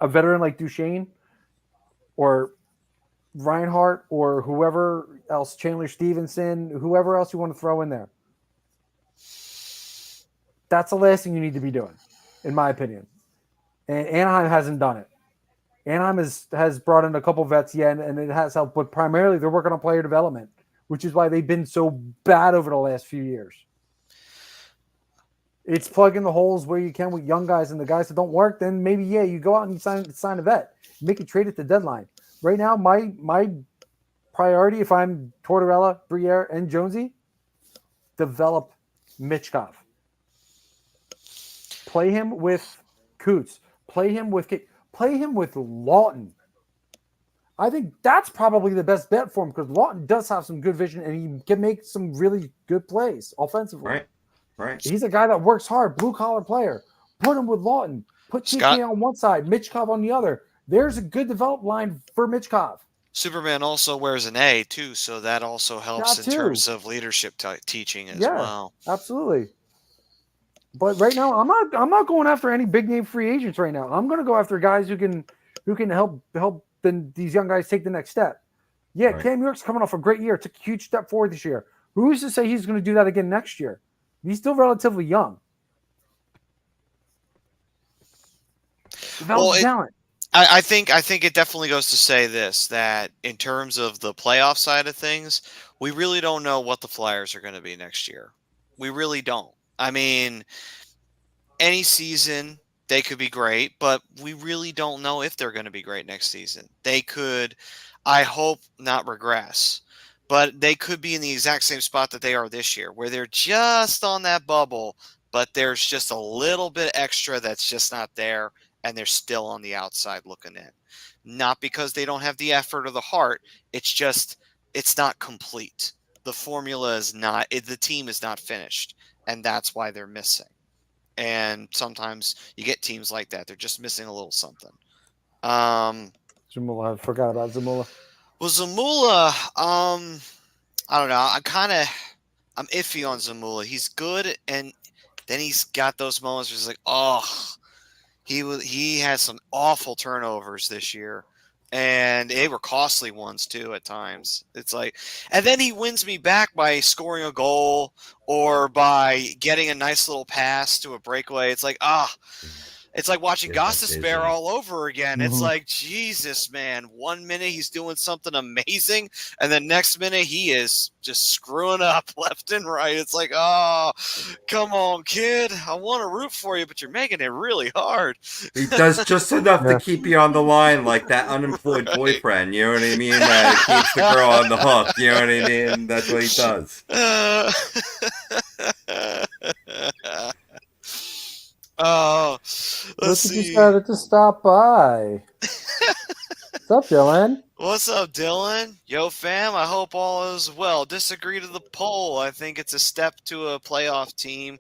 a veteran like Duchesne or Reinhart or whoever else, Chandler Stevenson, whoever else you want to throw in there. That's the last thing you need to be doing, in my opinion. And Anaheim hasn't done it. Anaheim has brought in a couple vets yet, and it has helped, but primarily they're working on player development, which is why they've been so bad over the last few years. It's plugging the holes where you can with young guys, and the guys that don't work, then maybe, you go out and you sign a vet. Make a trade at the deadline. Right now, my priority, if I'm Tortorella, Briere, and Jonesy, develop Michkov. Play him with Coots. Play him with Lawton. I think that's probably the best bet for him because Lawton does have some good vision and he can make some really good plays offensively. Right. He's a guy that works hard, blue-collar player. Put him with Lawton. Put TK on one side, Michkov on the other. There's a good developed line for Michkov. Superman also wears an A, too, so that also helps in terms of leadership teaching as well. Absolutely. But right now, I'm not going after any big name free agents right now. I'm going to go after guys who can help these young guys take the next step. Yeah, Right. Cam York's coming off a great year. Took a huge step forward this year. Who's to say he's going to do that again next year? He's still relatively young. Develop talent. I think it definitely goes to say this, that in terms of the playoff side of things, we really don't know what the Flyers are going to be next year. We really don't. I mean, any season they could be great, but we really don't know if they're going to be great next season. They could, I hope, not regress, but they could be in the exact same spot that they are this year, where they're just on that bubble, but there's just a little bit extra that's just not there, and they're still on the outside looking in. Not because they don't have the effort or the heart, it's just, it's not complete. The formula is not, the team is not finished, and that's why they're missing. And sometimes you get teams like that. They're just missing a little something. Zamula, I forgot about Zamula. Well, Zamula, I don't know. I'm iffy on Zamula. He's good, and then he's got those moments where he's like, oh, he had some awful turnovers this year, and they were costly ones too at times. It's like, and then he wins me back by scoring a goal or by getting a nice little pass to a breakaway. It's like, it's like watching Gostisbehere all over again. It's like, Jesus, man. 1 minute he's doing something amazing, and the next minute he is just screwing up left and right. It's like, oh, come on, kid. I want to root for you, but you're making it really hard. He does just enough to keep you on the line, like that unemployed boyfriend. You know what I mean? That keeps the girl on the hook. You know what I mean? That's what he does. Oh, let's see. You decided to stop by. What's up, Dylan? What's up, Dylan? Yo, fam. I hope all is well. Disagree to the poll. I think it's a step to a playoff team,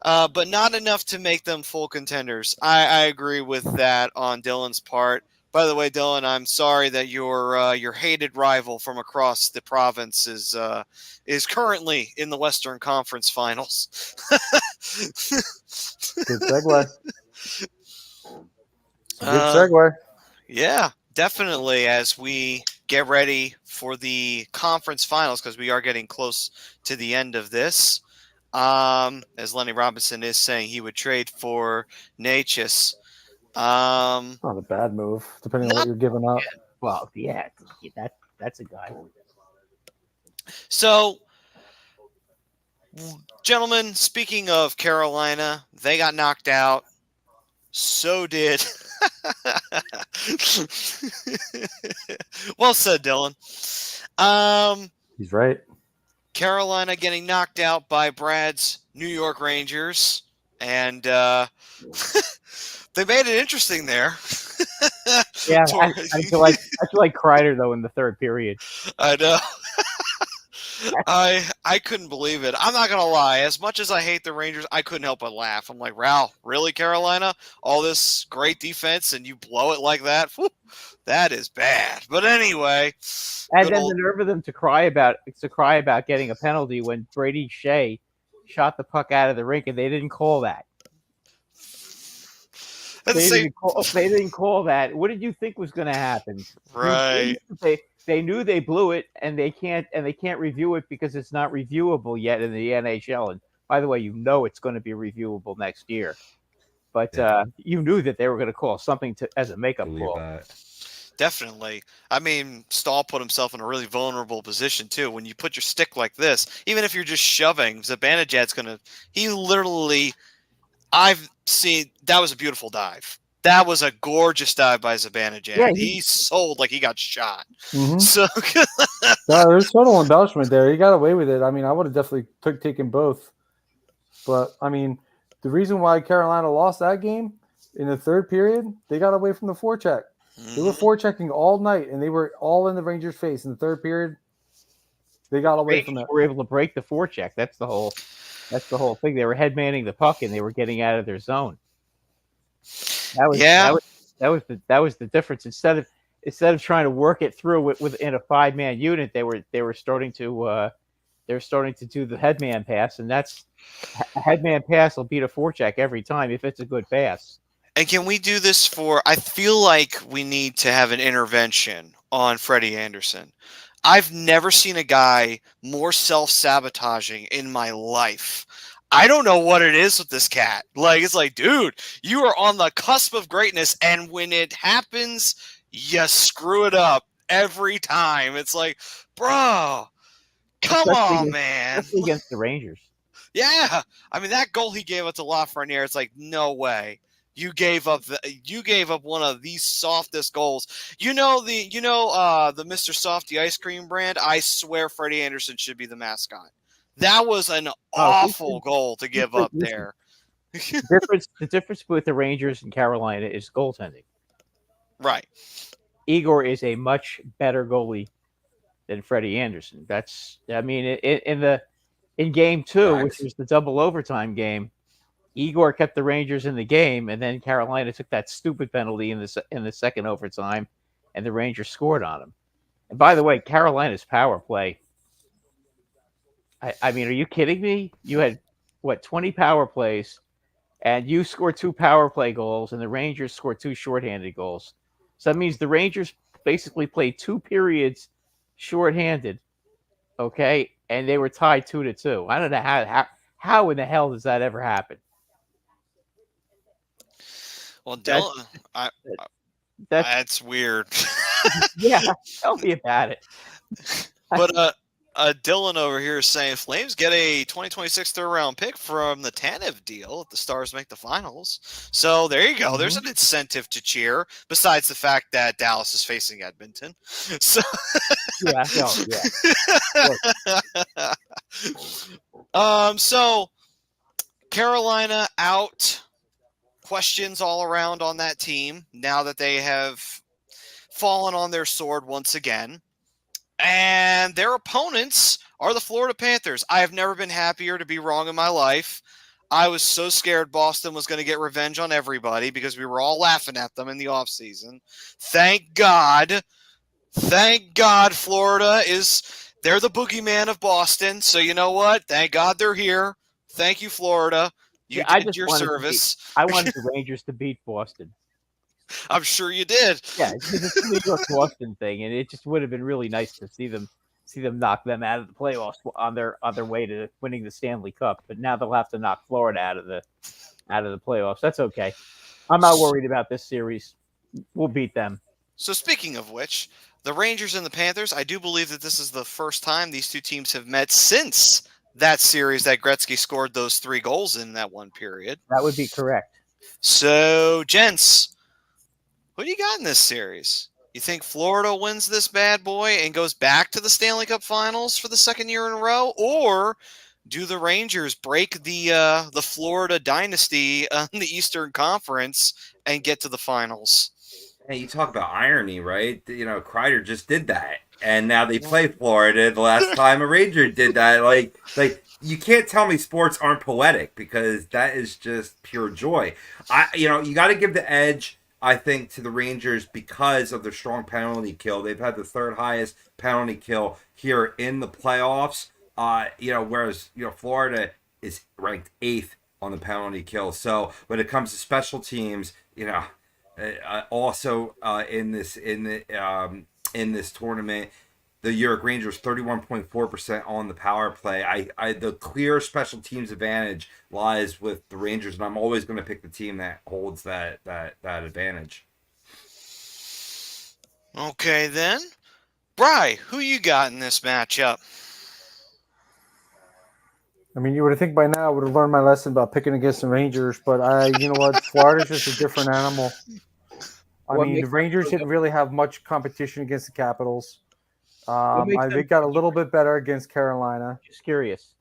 but not enough to make them full contenders. I agree with that on Dylan's part. By the way, Dylan, I'm sorry that your hated rival from across the province is currently in the Western Conference Finals. Good segue. Good segue. Yeah, definitely. As we get ready for the conference finals, because we are getting close to the end of this. As Lenny Robinson is saying, he would trade for Natchez. Not a bad move, depending on what you're giving up. Well, yeah, that's a guy. So, gentlemen, speaking of Carolina, they got knocked out. So did. Well said, Dylan. He's right. Carolina getting knocked out by Brad's New York Rangers, and they made it interesting there. Yeah, I feel like Kreider though in the third period. I know. I couldn't believe it. I'm not gonna lie. As much as I hate the Rangers, I couldn't help but laugh. I'm like, Ral, really, Carolina? All this great defense and you blow it like that? Whew, that is bad. But anyway, and then the nerve of them to cry about getting a penalty when Brady Shea shot the puck out of the rink and they didn't call that. They didn't call that. What did you think was going to happen? Right. They knew they blew it, and they can't review it because it's not reviewable yet in the NHL. And by the way, you know it's going to be reviewable next year. But you knew that they were going to call something as a makeup call. Definitely. I mean, Stahl put himself in a really vulnerable position too. When you put your stick like this, even if you're just shoving, Zibanejad's going to. He literally. I've seen that was a beautiful dive. That was a gorgeous dive by Zibanejad. Yeah, he sold like he got shot. Mm-hmm. So there's total embellishment there. He got away with it. I mean, I would have definitely taken both. But I mean, the reason why Carolina lost that game in the third period, they got away from the forecheck. They were forechecking all night, and they were all in the Rangers' face. In the third period, they got away from it. They were able to break the forecheck. That's the whole thing. They were head manning the puck and they were getting out of their zone. That was the difference. Instead of trying to work it through within a 5-man unit, they were starting to they're starting to do the headman pass, and that's a headman pass will beat a forecheck every time if it's a good pass. And can we do this for? I feel like we need to have an intervention on Freddie Anderson. I've never seen a guy more self-sabotaging in my life. I don't know what it is with this cat. Like, it's like, dude, you are on the cusp of greatness, and when it happens, you screw it up every time. It's like, bro, come on, man. Especially against the Rangers. Yeah. I mean, that goal he gave up to Lafreniere, it's like, no way. You gave up one of the softest goals. The Mr. Softy ice cream brand. I swear Freddie Anderson should be the mascot. That was an awful goal to give up there. The difference with the Rangers and Carolina is goaltending. Right. Igor is a much better goalie than Freddie Anderson. In game 2, which was the double overtime game, Igor kept the Rangers in the game, and then Carolina took that stupid penalty in the second overtime, and the Rangers scored on him. And by the way, Carolina's power play. I mean, are you kidding me? You had 20 power plays, and you scored 2 power play goals, and the Rangers scored 2 shorthanded goals. So that means the Rangers basically played 2 periods shorthanded. Okay, and they were tied 2-2. I don't know how in the hell does that ever happen? Well, Dylan, that's weird. Yeah, tell me about it. But Dylan over here is saying Flames get a 2026 third-round pick from the Tanev deal if the Stars make the finals. So there you go. Mm-hmm. There's an incentive to cheer, besides the fact that Dallas is facing Edmonton. So so Carolina out. Questions all around on that team now that they have fallen on their sword once again. And their opponents are the Florida Panthers. I have never been happier to be wrong in my life. I was so scared Boston was going to get revenge on everybody because we were all laughing at them in the offseason. Thank God Florida they're the boogeyman of Boston. So you know what? Thank God they're here. Thank you, Florida. You did your service. I wanted the Rangers to beat Boston. I'm sure you did. Yeah, it's a New York Boston thing, and it just would have been really nice to see them knock them out of the playoffs on their way to winning the Stanley Cup. But now they'll have to knock Florida out of the playoffs. That's okay. I'm not worried about this series. We'll beat them. So speaking of which, the Rangers and the Panthers, I do believe that this is the first time these two teams have met since that series that Gretzky scored those 3 goals in that one period. That would be correct. So, gents, who do you got in this series? You think Florida wins this bad boy and goes back to the Stanley Cup Finals for the second year in a row? Or do the Rangers break the Florida dynasty in the Eastern Conference and get to the finals? Hey, you talk about irony, right? You know, Kreider just did that. And now they play Florida. The last time a Ranger did that, like you can't tell me sports aren't poetic because that is just pure joy. You got to give the edge, I think, to the Rangers because of their strong penalty kill. They've had the 3rd highest penalty kill here in the playoffs. Whereas Florida is ranked 8th on the penalty kill. So when it comes to special teams, also in this tournament, the New York Rangers 31.4% on the power play. The clear special teams advantage lies with the Rangers, and I'm always going to pick the team that holds that advantage. Okay, then, Bri, who you got in this matchup? I mean, you would think by now I would have learned my lesson about picking against the Rangers, but you know what? Florida's just a different animal. The Rangers didn't really have much competition against the Capitals. They got a little bit better against Carolina. Just curious.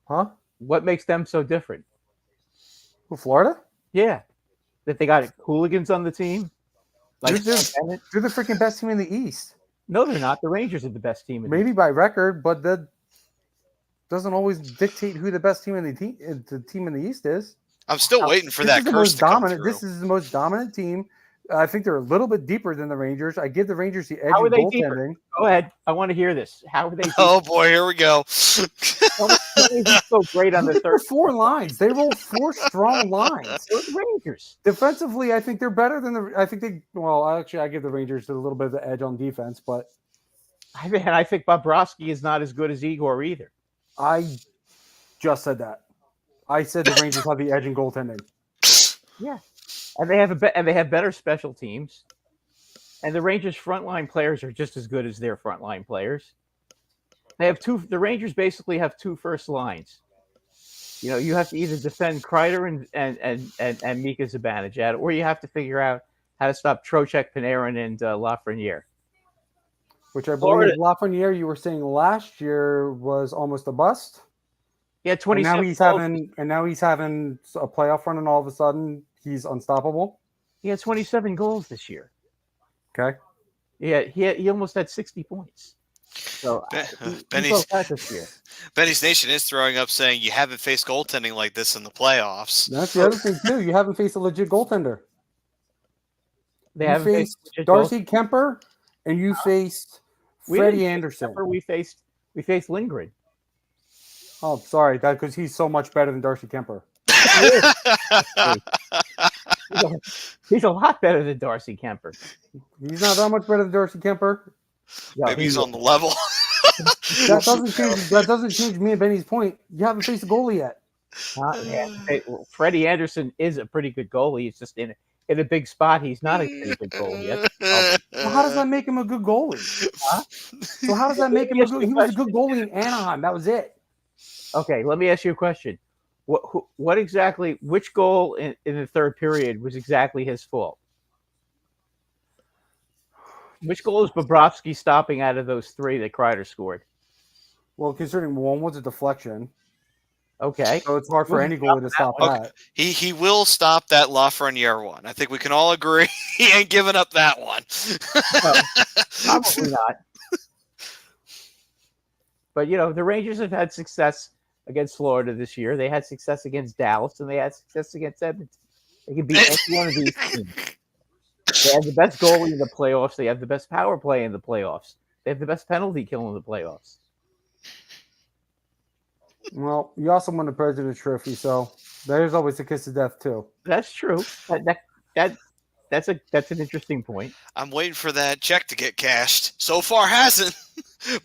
Huh? What makes them so different? Who, Florida? Yeah. That they got hooligans on the team? They're the freaking best team in the East. No, they're not. The Rangers are the best team. Maybe by record, but that doesn't always dictate who the best team in the team in the East is. I'm still waiting for that curse to come through. This is the most dominant team I think they're a little bit deeper than the Rangers. I give the Rangers the edge How are in they deeper? goaltending. Go ahead. I want to hear this. How are they deeper? Oh boy, here we go. Tell me who's so great on Look the at their third. 4 lines. They roll 4 strong lines. They're the Rangers. Defensively, I think they're better than the. I think they. Well, actually, I give the Rangers a little bit of the edge on defense, but I think Bobrovsky is not as good as Igor either. I just said that. I said the Rangers have the edge in goaltending. Yeah, and they have better special teams, and the Rangers' frontline players are just as good as their frontline players. They have two. The Rangers basically have 2 first lines. You know, you have to either defend Kreider and Mika Zibanejad, or you have to figure out how to stop Trocheck, Panarin, and Lafreniere. Which I Florida- believe Lafreniere, you were saying last year was almost a bust. Yeah, And 27. now he's having a playoff run, and all of a sudden he's unstoppable. He had 27 goals this year. Okay. Yeah, he almost had 60 points. So Benny's this year. Benny's Nation is throwing up saying you haven't faced goaltending like this in the playoffs. That's the other thing too. You haven't faced a legit goaltender. They You haven't faced legit Darcy Kemper, and you faced We Freddie didn't face Anderson. Kemper, We faced Lindgren. Oh, sorry, that because he's so much better than Darcy Kemper. He's a lot better than Darcy Kemper. He's not that much better than Darcy Kemper. No, Maybe he's on the level. That doesn't change me and Benny's point. You haven't faced a goalie yet. Freddie Anderson is a pretty good goalie. He's just in a big spot. He's not a pretty good goalie yet. Well, how does that make him a good goalie? Huh? So how does that make him a good? He was a good goalie in Anaheim. That was it. Okay, let me ask you a question. What exactly? Which goal in the third period was exactly his fault? Which goal is Bobrovsky stopping out of those 3 that Kreider scored? Well, considering one was a deflection, Okay, so it's hard for any goalie to stop Okay. that. He will stop that Lafreniere one. I think we can all agree he ain't giving up that one. probably not. But the Rangers have had success against Florida this year. They had success against Dallas, and they had success against Edmonton. They can beat any one of these teams. They have the best goalie in the playoffs. They have the best power play in the playoffs. They have the best penalty kill in the playoffs. Well, you also won the President's Trophy, so there's always a kiss of death too. That's true. That's an interesting point. I'm waiting for that check to get cashed. So far hasn't,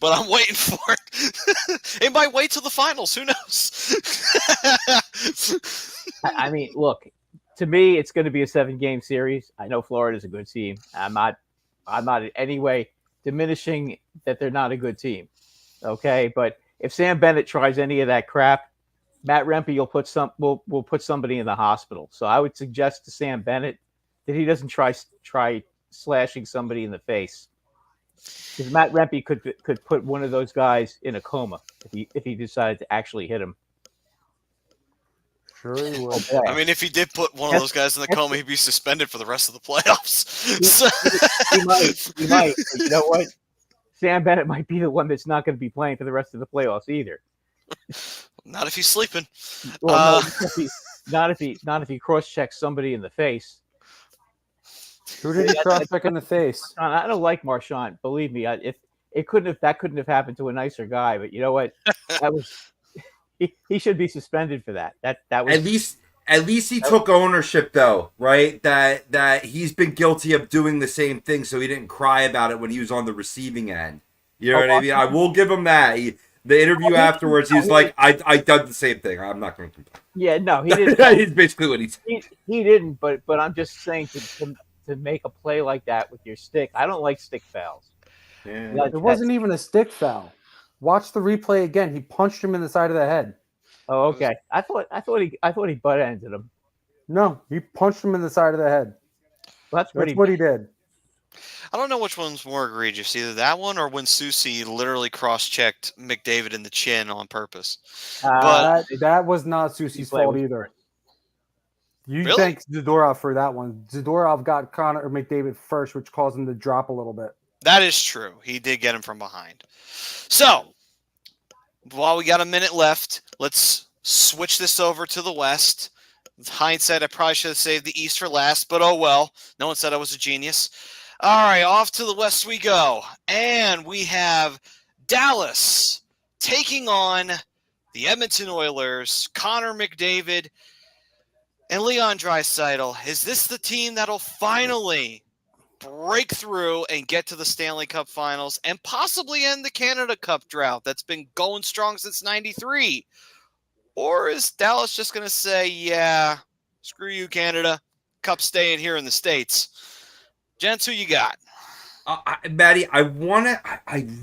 but I'm waiting for it. It might wait till the finals. Who knows? I mean, look, to me, it's going to be a 7-game series. I know Florida's a good team. I'm not in any way diminishing that they're not a good team. Okay, but if Sam Bennett tries any of that crap, Matt Rempe will put somebody in the hospital. So I would suggest to Sam Bennett that he doesn't try slashing somebody in the face, because Matt Rempe could put one of those guys in a coma if he decided to actually hit him. Sure he would. Okay. I mean, if he did put one of those guys in the coma, he'd be suspended for the rest of the playoffs. He might. But you know what? Sam Bennett might be the one that's not going to be playing for the rest of the playoffs either. Not if he's sleeping. Well, not if he cross-checks somebody in the face. Who did he cross-check in the face? I don't like Marchand. Believe me, if that couldn't have happened to a nicer guy. But you know what? That was he should be suspended for that. That was At least he took ownership, though, right? That he's been guilty of doing the same thing, so he didn't cry about it when he was on the receiving end. You know what I mean? I will give him that. The interview afterwards, he was like, I done the same thing. I'm not going to complain. Yeah, no, he didn't. He's basically what he said. He didn't, but I'm just saying to make a play like that with your stick, I don't like stick fouls. Yeah. It wasn't even a stick foul. Watch the replay again. He punched him in the side of the head. Oh, okay. I thought he butt ended him. No, he punched him in the side of the head. Well, that's what he did. I don't know which one's more egregious, either that one or when Susie literally cross-checked McDavid in the chin on purpose. But That was not Susie's fault either. You Really? thank Zadorov for that one. Zadorov got Connor McDavid first, which caused him to drop a little bit. that is true. He did get him from behind. So, while we got a minute left, let's switch this over to the West. With hindsight, I probably should have saved the East for last, but oh well. No one said I was a genius. All right, off to the West we go. And we have Dallas taking on the Edmonton Oilers, Connor McDavid, and Leon Draisaitl. Is this the team that'll finally break through and get to the Stanley Cup Finals and possibly end the Canada Cup drought that's been going strong since '93? Or is Dallas just going to say, yeah, screw you, Canada, Cup staying here in the States? Gents, who you got? Maddie, I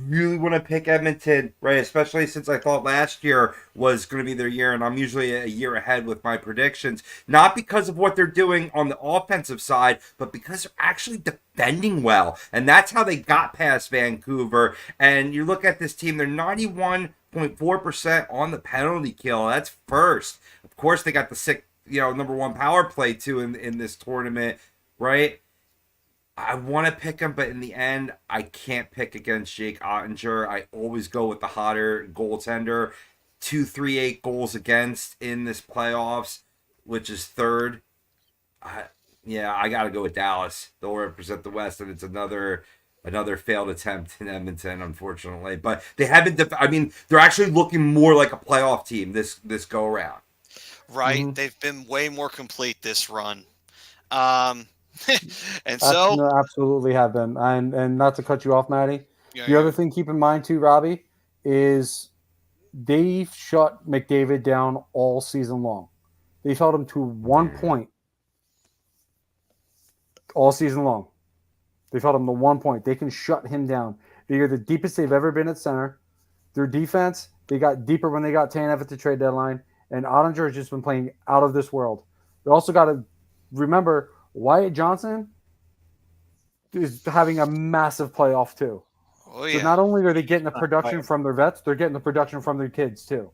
really want to pick Edmonton, right? Especially since I thought last year was going to be their year, and I'm usually a year ahead with my predictions. Not because of what they're doing on the offensive side, but because they're actually defending well, and that's how they got past Vancouver. And you look at this team; they're 91.4% on the penalty kill. That's first. Of course, they got the sick, number one power play too in this tournament, right? I want to pick him, but in the end, I can't pick against Jake Ottinger. I always go with the hotter goaltender. 238 goals against in this playoffs, which is third. I got to go with Dallas. They'll represent the West, and it's another failed attempt in Edmonton, unfortunately. But they haven't. They're actually looking more like a playoff team this go around. Right, They've been way more complete this run. And so absolutely have been. And not to cut you off, Maddie. The other thing keep in mind too, Robbie, is they've shut McDavid down all season long. They've held him to 1 point all season long. They've held him to 1 point. They can shut him down. They are the deepest they've ever been at center. Their defense, they got deeper when they got Tanev at the trade deadline. And Ottinger has just been playing out of this world. They also got to remember Wyatt Johnson is having a massive playoff too. Oh, yeah. So not only are they getting the production from their vets, they're getting the production from their kids too.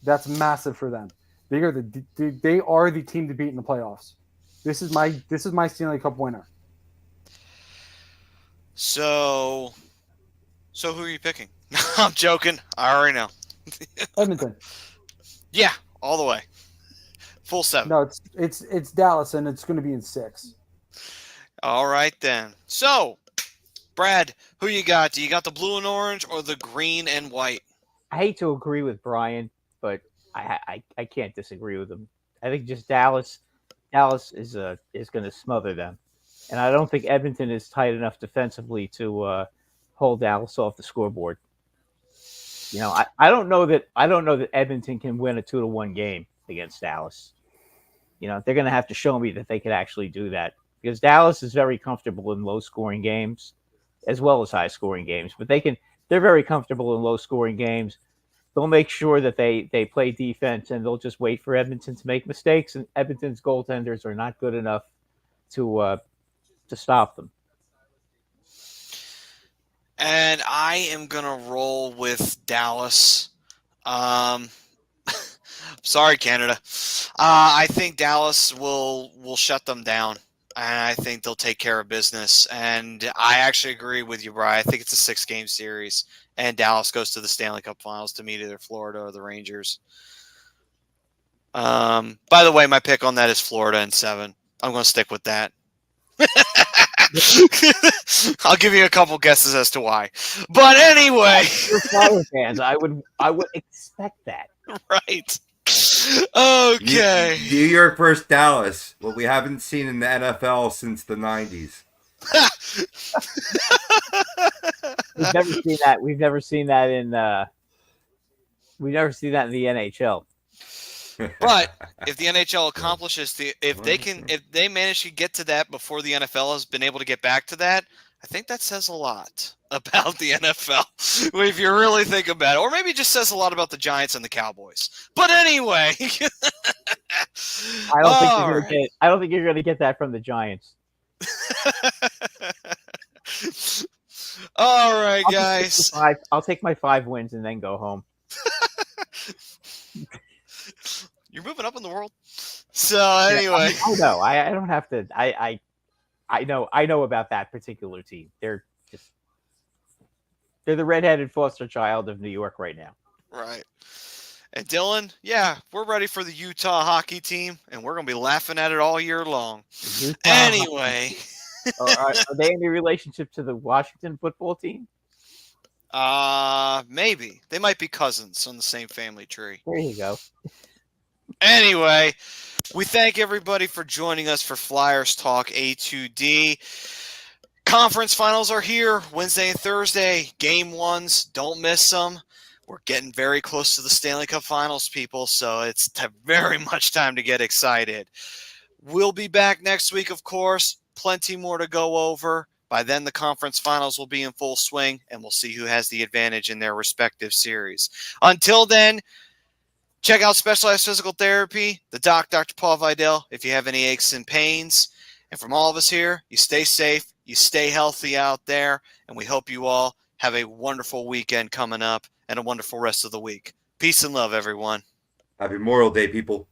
That's massive for them. They are the team to beat in the playoffs. This is my Stanley Cup winner. So who are you picking? I'm joking. I already know. Edmonton. Yeah, all the way. Full 7. No, it's Dallas, and it's going to be in 6. All right, then. So, Brad, who you got? Do you got the blue and orange or the green and white? I hate to agree with Brian, but I can't disagree with him. I think just Dallas is going to smother them, and I don't think Edmonton is tight enough defensively to hold Dallas off the scoreboard. I don't know that Edmonton can win a 2-1 game against Dallas. They're going to have to show me that they could actually do that, because Dallas is very comfortable in low-scoring games as well as high-scoring games. But they're very comfortable in low-scoring games. They'll make sure that they play defense, and they'll just wait for Edmonton to make mistakes. And Edmonton's goaltenders are not good enough to stop them. And I am going to roll with Dallas. Sorry, Canada. I think Dallas will shut them down, and I think they'll take care of business. And I actually agree with you, Brian. I think it's a 6-game series, and Dallas goes to the Stanley Cup Finals to meet either Florida or the Rangers. By the way, my pick on that is Florida in 7. I'm going to stick with that. I'll give you a couple guesses as to why. But anyway, you're Flyer fans. I would expect that. Right. Okay. New York versus Dallas. What we haven't seen in the NFL since the 90s. We've never seen that. We've never seen that in the NHL. But if the NHL accomplishes if they manage to get to that before the NFL has been able to get back to that, I think that says a lot about the NFL, if you really think about it. Or maybe it just says a lot about the Giants and the Cowboys. But anyway. I don't think you're going to get that from the Giants. All right, guys. I'll take my 5 wins and then go home. You're moving up in the world. So anyway. I don't have to. I know about that particular team. They're the redheaded foster child of New York right now. Right. And Dylan, yeah, we're ready for the Utah hockey team, and we're going to be laughing at it all year long. Utah. Anyway. Are they any relationship to the Washington football team? Maybe. They might be cousins on the same family tree. There you go. Anyway, we thank everybody for joining us for Flyers Talk A2D. Conference finals are here Wednesday and Thursday. Game ones, don't miss them. We're getting very close to the Stanley Cup finals, people, so it's very much time to get excited. We'll be back next week, of course. Plenty more to go over. By then, the conference finals will be in full swing, and we'll see who has the advantage in their respective series. Until then, check out Specialized Physical Therapy, the Dr. Paul Vidal, if you have any aches and pains. And from all of us here, you stay safe, you stay healthy out there, and we hope you all have a wonderful weekend coming up and a wonderful rest of the week. Peace and love, everyone. Happy Memorial Day, people.